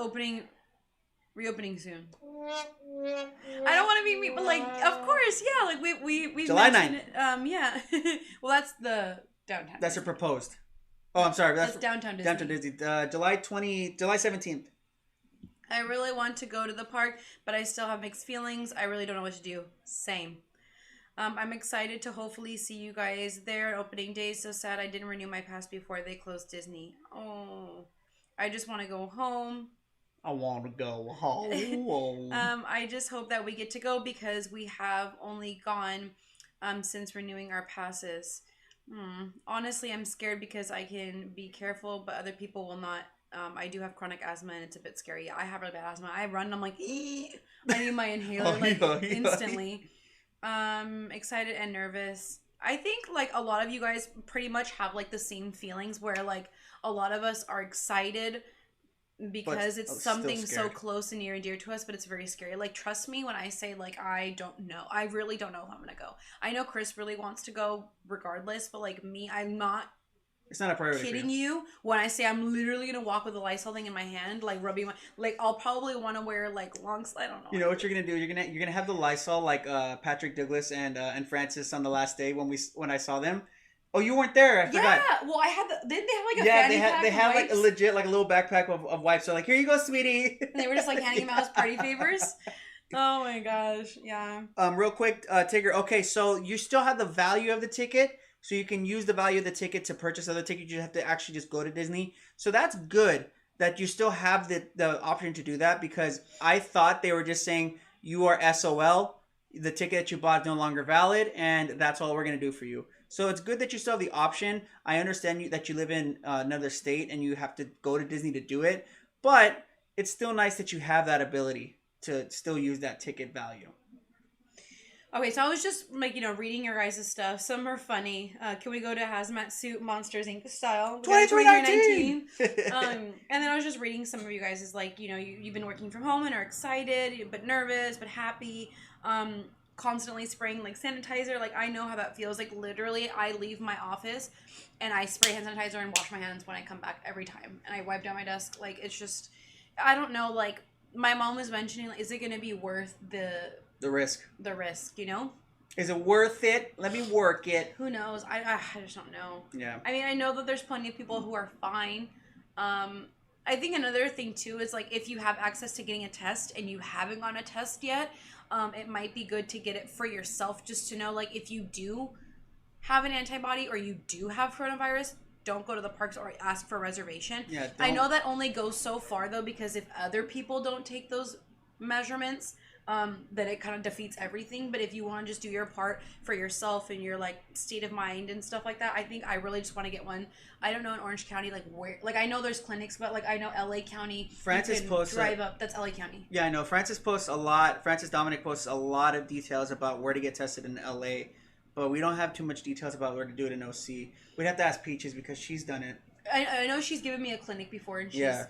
Speaker 2: reopening soon? I don't want to be mean, but of course, yeah. Like we
Speaker 1: July 9th.
Speaker 2: Yeah. Well, that's the downtown.
Speaker 1: That's a proposed. Oh, I'm sorry.
Speaker 2: That's downtown Disney.
Speaker 1: Downtown Disney. July 17th.
Speaker 2: I really want to go to the park, but I still have mixed feelings. I really don't know what to do. Same. I'm excited to hopefully see you guys there on opening day. So sad I didn't renew my pass before they closed Disney. Oh, I just want to go home.
Speaker 1: I want to go home.
Speaker 2: I just hope that we get to go because we have only gone since renewing our passes. Honestly, I'm scared because I can be careful, but other people will not. I do have chronic asthma and it's a bit scary. I have really bad asthma. I run and I'm like, I need my inhaler instantly. Excited and nervous. I think a lot of you guys pretty much have the same feelings where a lot of us are excited because it's something so close and near and dear to us, but it's very scary. Trust me when I say I don't know. I really don't know if I'm gonna go. I know Chris really wants to go regardless, but me, I'm not.
Speaker 1: It's not a priority.
Speaker 2: Kidding you when I say I'm literally gonna walk with a Lysol thing in my hand, rubbing my I'll probably want to wear long. I don't know. You
Speaker 1: know what you're gonna do? You're gonna have the Lysol Patrick Douglas and Francis on the last day when I saw them. Oh, you weren't there. I forgot.
Speaker 2: Yeah. Well, I had didn't they have a fanny pack?
Speaker 1: They had a legit a little backpack of wipes. So here you go, sweetie.
Speaker 2: And they were just handing them out as party favors. Oh my gosh. Yeah.
Speaker 1: Real quick, Tigger. Okay, so you still have the value of the ticket. So you can use the value of the ticket to purchase other tickets. You have to actually just go to Disney. So that's good that you still have the option to do that, because I thought they were just saying you are SOL. The ticket that you bought is no longer valid, and that's all we're going to do for you. So it's good that you still have the option. I understand that you live in another state and you have to go to Disney to do it. But it's still nice that you have that ability to still use that ticket value.
Speaker 2: Okay, so I was just reading your guys' stuff. Some are funny. Can we go to hazmat suit Monsters Inc. style?
Speaker 1: 2019.
Speaker 2: And then I was just reading some of you guys' you've been working from home and are excited, but nervous, but happy. Constantly spraying sanitizer. I know how that feels. Literally, I leave my office and I spray hand sanitizer and wash my hands when I come back every time, and I wipe down my desk. It's just, I don't know. My mom was mentioning, is it going to be worth the risk? The risk,
Speaker 1: Is it worth it? Let me work it.
Speaker 2: Who knows? I just don't know.
Speaker 1: Yeah.
Speaker 2: I mean, I know that there's plenty of people who are fine. I think another thing too is like if you have access to getting a test and you haven't gotten a test yet, it might be good to get it for yourself just to know like if you do have an antibody or you do have coronavirus, don't go to the parks or ask for a reservation.
Speaker 1: Yeah,
Speaker 2: I know that only goes so far though, because if other people don't take those measurements, then it kind of defeats everything. But if you want to just do your part for yourself and your like state of mind and stuff like that, I think I really just want to get one. I don't know in Orange County like where, like I know there's clinics, but like I know LA County.
Speaker 1: Francis posts
Speaker 2: drive up. That's LA County.
Speaker 1: Yeah, I know. Francis posts a lot. Francis Dominic posts a lot of details about where to get tested in LA, but we don't have too much details about where to do it in OC. We'd have to ask Peaches because she's done it.
Speaker 2: I know she's given me a clinic before, and she's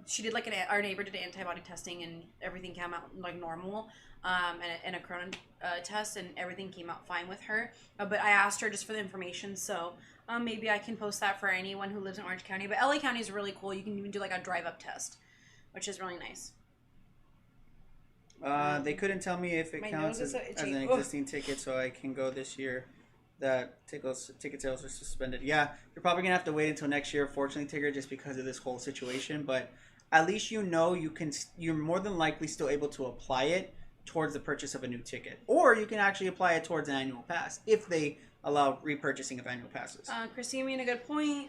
Speaker 2: she did like our neighbor did antibody testing and everything came out like normal, and a corona test and everything came out fine with her. But I asked her just for the information, so maybe I can post that for anyone who lives in Orange County. But LA County is really cool. You can even do like a drive-up test, which is really nice.
Speaker 1: They couldn't tell me if it counts as an existing ticket, so I can go this year. That ticket sales are suspended. Yeah, you're probably gonna have to wait until next year, fortunately, Tigger, just because of this whole situation. But at least you know you're more than likely still able to apply it towards the purchase of a new ticket, or you can actually apply it towards an annual pass if they allow repurchasing of annual passes.
Speaker 2: Christine made a good point.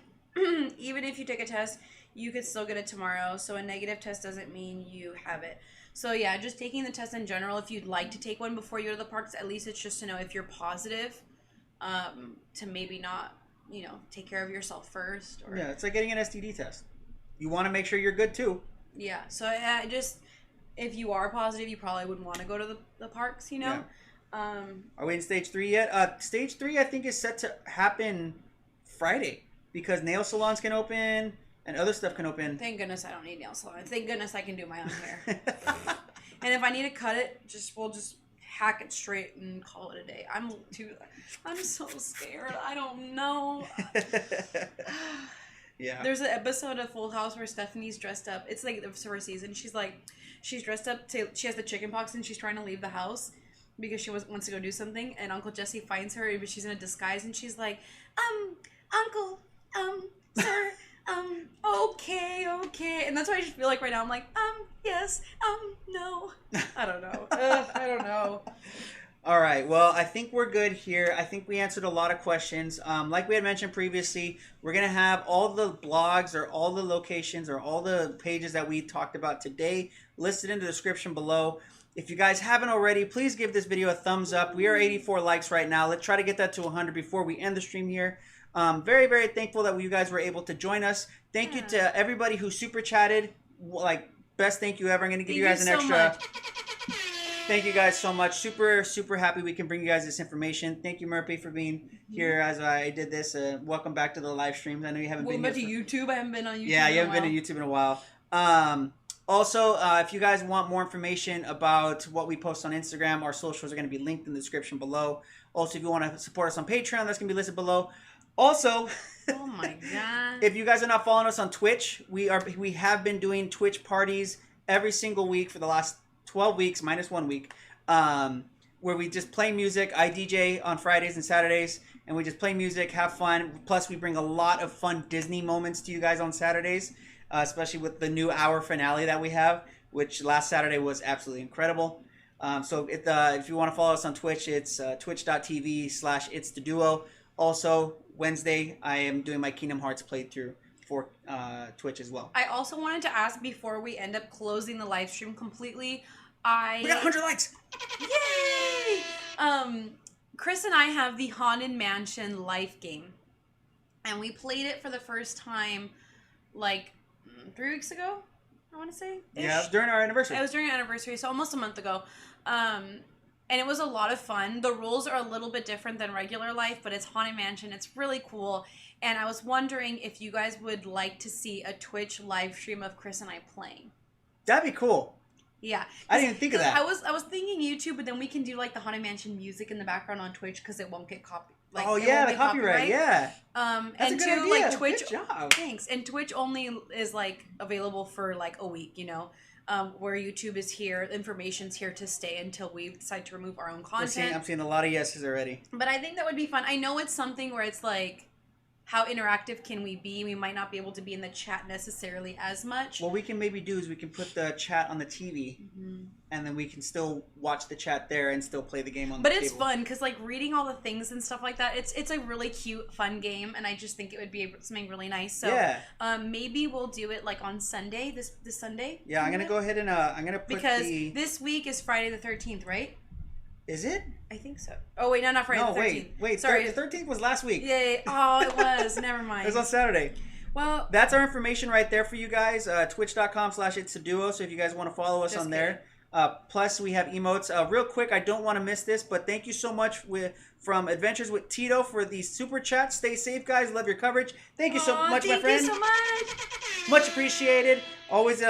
Speaker 2: Even if you take a test, you could still get it tomorrow. So a negative test doesn't mean you have it. So yeah, just taking the test in general. If you'd like to take one before you go to the parks, at least it's just to know if you're positive. To maybe not, take care of yourself first. Or...
Speaker 1: Yeah, it's like getting an STD test. You want to make sure you're good too.
Speaker 2: Yeah, so if you are positive, you probably wouldn't want to go to the parks, Yeah.
Speaker 1: Are we in stage 3 yet? Stage 3, I think, is set to happen Friday because nail salons can open and other stuff can open.
Speaker 2: Thank goodness I don't need nail salon. Thank goodness I can do my own hair. And if I need to cut it, we'll just hack it straight and call it a day. I'm so scared. I don't know.
Speaker 1: Yeah.
Speaker 2: There's an episode of Full House where Stephanie's dressed up. It's like the summer season. She's dressed up she has the chicken pox and she's trying to leave the house because she wants to go do something, and Uncle Jesse finds her, but she's in a disguise and she's like, Uncle, sir, okay. And that's what I just feel like right now. I'm like, yes, no. I don't know. I don't know.
Speaker 1: All right. Well, I think we're good here. I think we answered a lot of questions. Like we had mentioned previously, we're going to have all the blogs or all the locations or all the pages that we talked about today listed in the description below. If you guys haven't already, please give this video a thumbs up. We are 84 likes right now. Let's try to get that to 100 before we end the stream here. Very, very thankful that you guys were able to join us. Thank you to everybody who super chatted. Like, best thank you ever. I'm going to give you guys an extra. Thank you guys so much. Super, super happy we can bring you guys this information. Thank you, Murphy, for being here as I did this. Welcome back to the live streams. I know you haven't been here.
Speaker 2: Welcome back to YouTube. I haven't been on YouTube.
Speaker 1: Yeah, you haven't been on YouTube in a while. Also, if you guys want more information about what we post on Instagram, our socials are going to be linked in the description below. Also, if you want to support us on Patreon, that's going to be listed below. Also,
Speaker 2: oh my god!
Speaker 1: If you guys are not following us on Twitch, we have been doing Twitch parties every single week for the last 12 weeks minus 1 week, where we just play music. I DJ on Fridays and Saturdays, and we just play music, have fun. Plus, we bring a lot of fun Disney moments to you guys on Saturdays, especially with the new hour finale that we have, which last Saturday was absolutely incredible. So if you want to follow us on Twitch, it's twitch.tv/itstheduo. Also, Wednesday, I am doing my Kingdom Hearts playthrough for Twitch as well.
Speaker 2: I also wanted to ask before we end up closing the live stream completely.
Speaker 1: We got 100 likes!
Speaker 2: Yay! Chris and I have the Haunted Mansion life game. And we played it for the first time, like, 3 weeks ago, I want to say.
Speaker 1: Yeah, it was during our anniversary.
Speaker 2: It was during our anniversary, so almost a month ago. And it was a lot of fun. The rules are a little bit different than regular life, but it's Haunted Mansion. It's really cool. And I was wondering if you guys would like to see a Twitch live stream of Chris and I playing.
Speaker 1: That'd be cool.
Speaker 2: Yeah.
Speaker 1: I didn't even think of that.
Speaker 2: I was thinking YouTube, but then we can do like the Haunted Mansion music in the background on Twitch because it won't get copy. Like,
Speaker 1: oh yeah, the copyright. Yeah.
Speaker 2: That's
Speaker 1: and
Speaker 2: a good
Speaker 1: idea.
Speaker 2: Like Twitch.
Speaker 1: Good job.
Speaker 2: Thanks. And Twitch only is like available for like a week, where YouTube is here, information's here to stay until we decide to remove our own content.
Speaker 1: I'm seeing a lot of yeses already.
Speaker 2: But I think that would be fun. I know it's something where it's like, how interactive can we be? We might not be able to be in the chat necessarily as much.
Speaker 1: What we can maybe do is we can put the chat on the TV, and then we can still watch the chat there and still play the game on the table.
Speaker 2: But it's fun because like reading all the things and stuff like that. It's a really cute, fun game, and I just think it would be something really nice. So maybe we'll do it like on Sunday, this Sunday.
Speaker 1: Yeah, I'm gonna go ahead and I'm gonna put
Speaker 2: because this week is Friday the 13th, right?
Speaker 1: Is it?
Speaker 2: I think so. Oh wait, no, not Friday the 13th.
Speaker 1: Wait.
Speaker 2: Sorry,
Speaker 1: the 13th was last week.
Speaker 2: Yeah. Oh, it was. Never mind.
Speaker 1: It was on Saturday.
Speaker 2: Well,
Speaker 1: that's our information right there for you guys. Twitch.com/itsAduo. So if you guys want to follow us on there. Plus, we have emotes. Real quick, I don't want to miss this, but thank you so much from Adventures with Tito for the super chat. Stay safe, guys. Love your coverage. Thank you so much, my friend.
Speaker 2: Thank you so much.
Speaker 1: Much appreciated. Always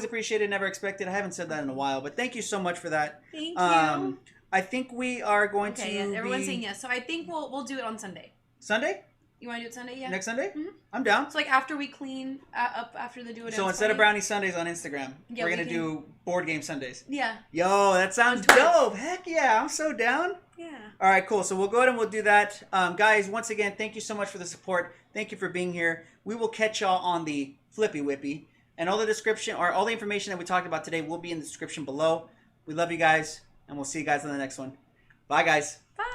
Speaker 1: appreciated. Never expected. I haven't said that in a while, but thank you so much for that.
Speaker 2: Thank you.
Speaker 1: I think we are going to.
Speaker 2: Yeah, everyone's saying yes. So I think we'll do it on Sunday.
Speaker 1: Sunday?
Speaker 2: You want to do it Sunday? Yeah.
Speaker 1: Next Sunday?
Speaker 2: Mm-hmm.
Speaker 1: I'm down.
Speaker 2: So like after we clean up after the Duoo.
Speaker 1: So instead of Brownie Sundays on Instagram, we're going to do board game Sundays.
Speaker 2: Yeah.
Speaker 1: Yo, that sounds dope. Heck yeah. I'm so down.
Speaker 2: Yeah.
Speaker 1: All right, cool. So we'll go ahead and we'll do that. Guys, once again, thank you so much for the support. Thank you for being here. We will catch y'all on the Flippy Whippy. And all the description or all the information that we talked about today will be in the description below. We love you guys, and we'll see you guys on the next one. Bye, guys.
Speaker 2: Bye.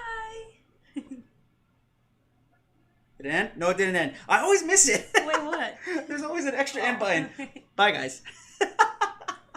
Speaker 1: Did it end? No, it didn't end. I always miss it.
Speaker 2: Wait, what?
Speaker 1: There's always an extra end button. Bye, guys.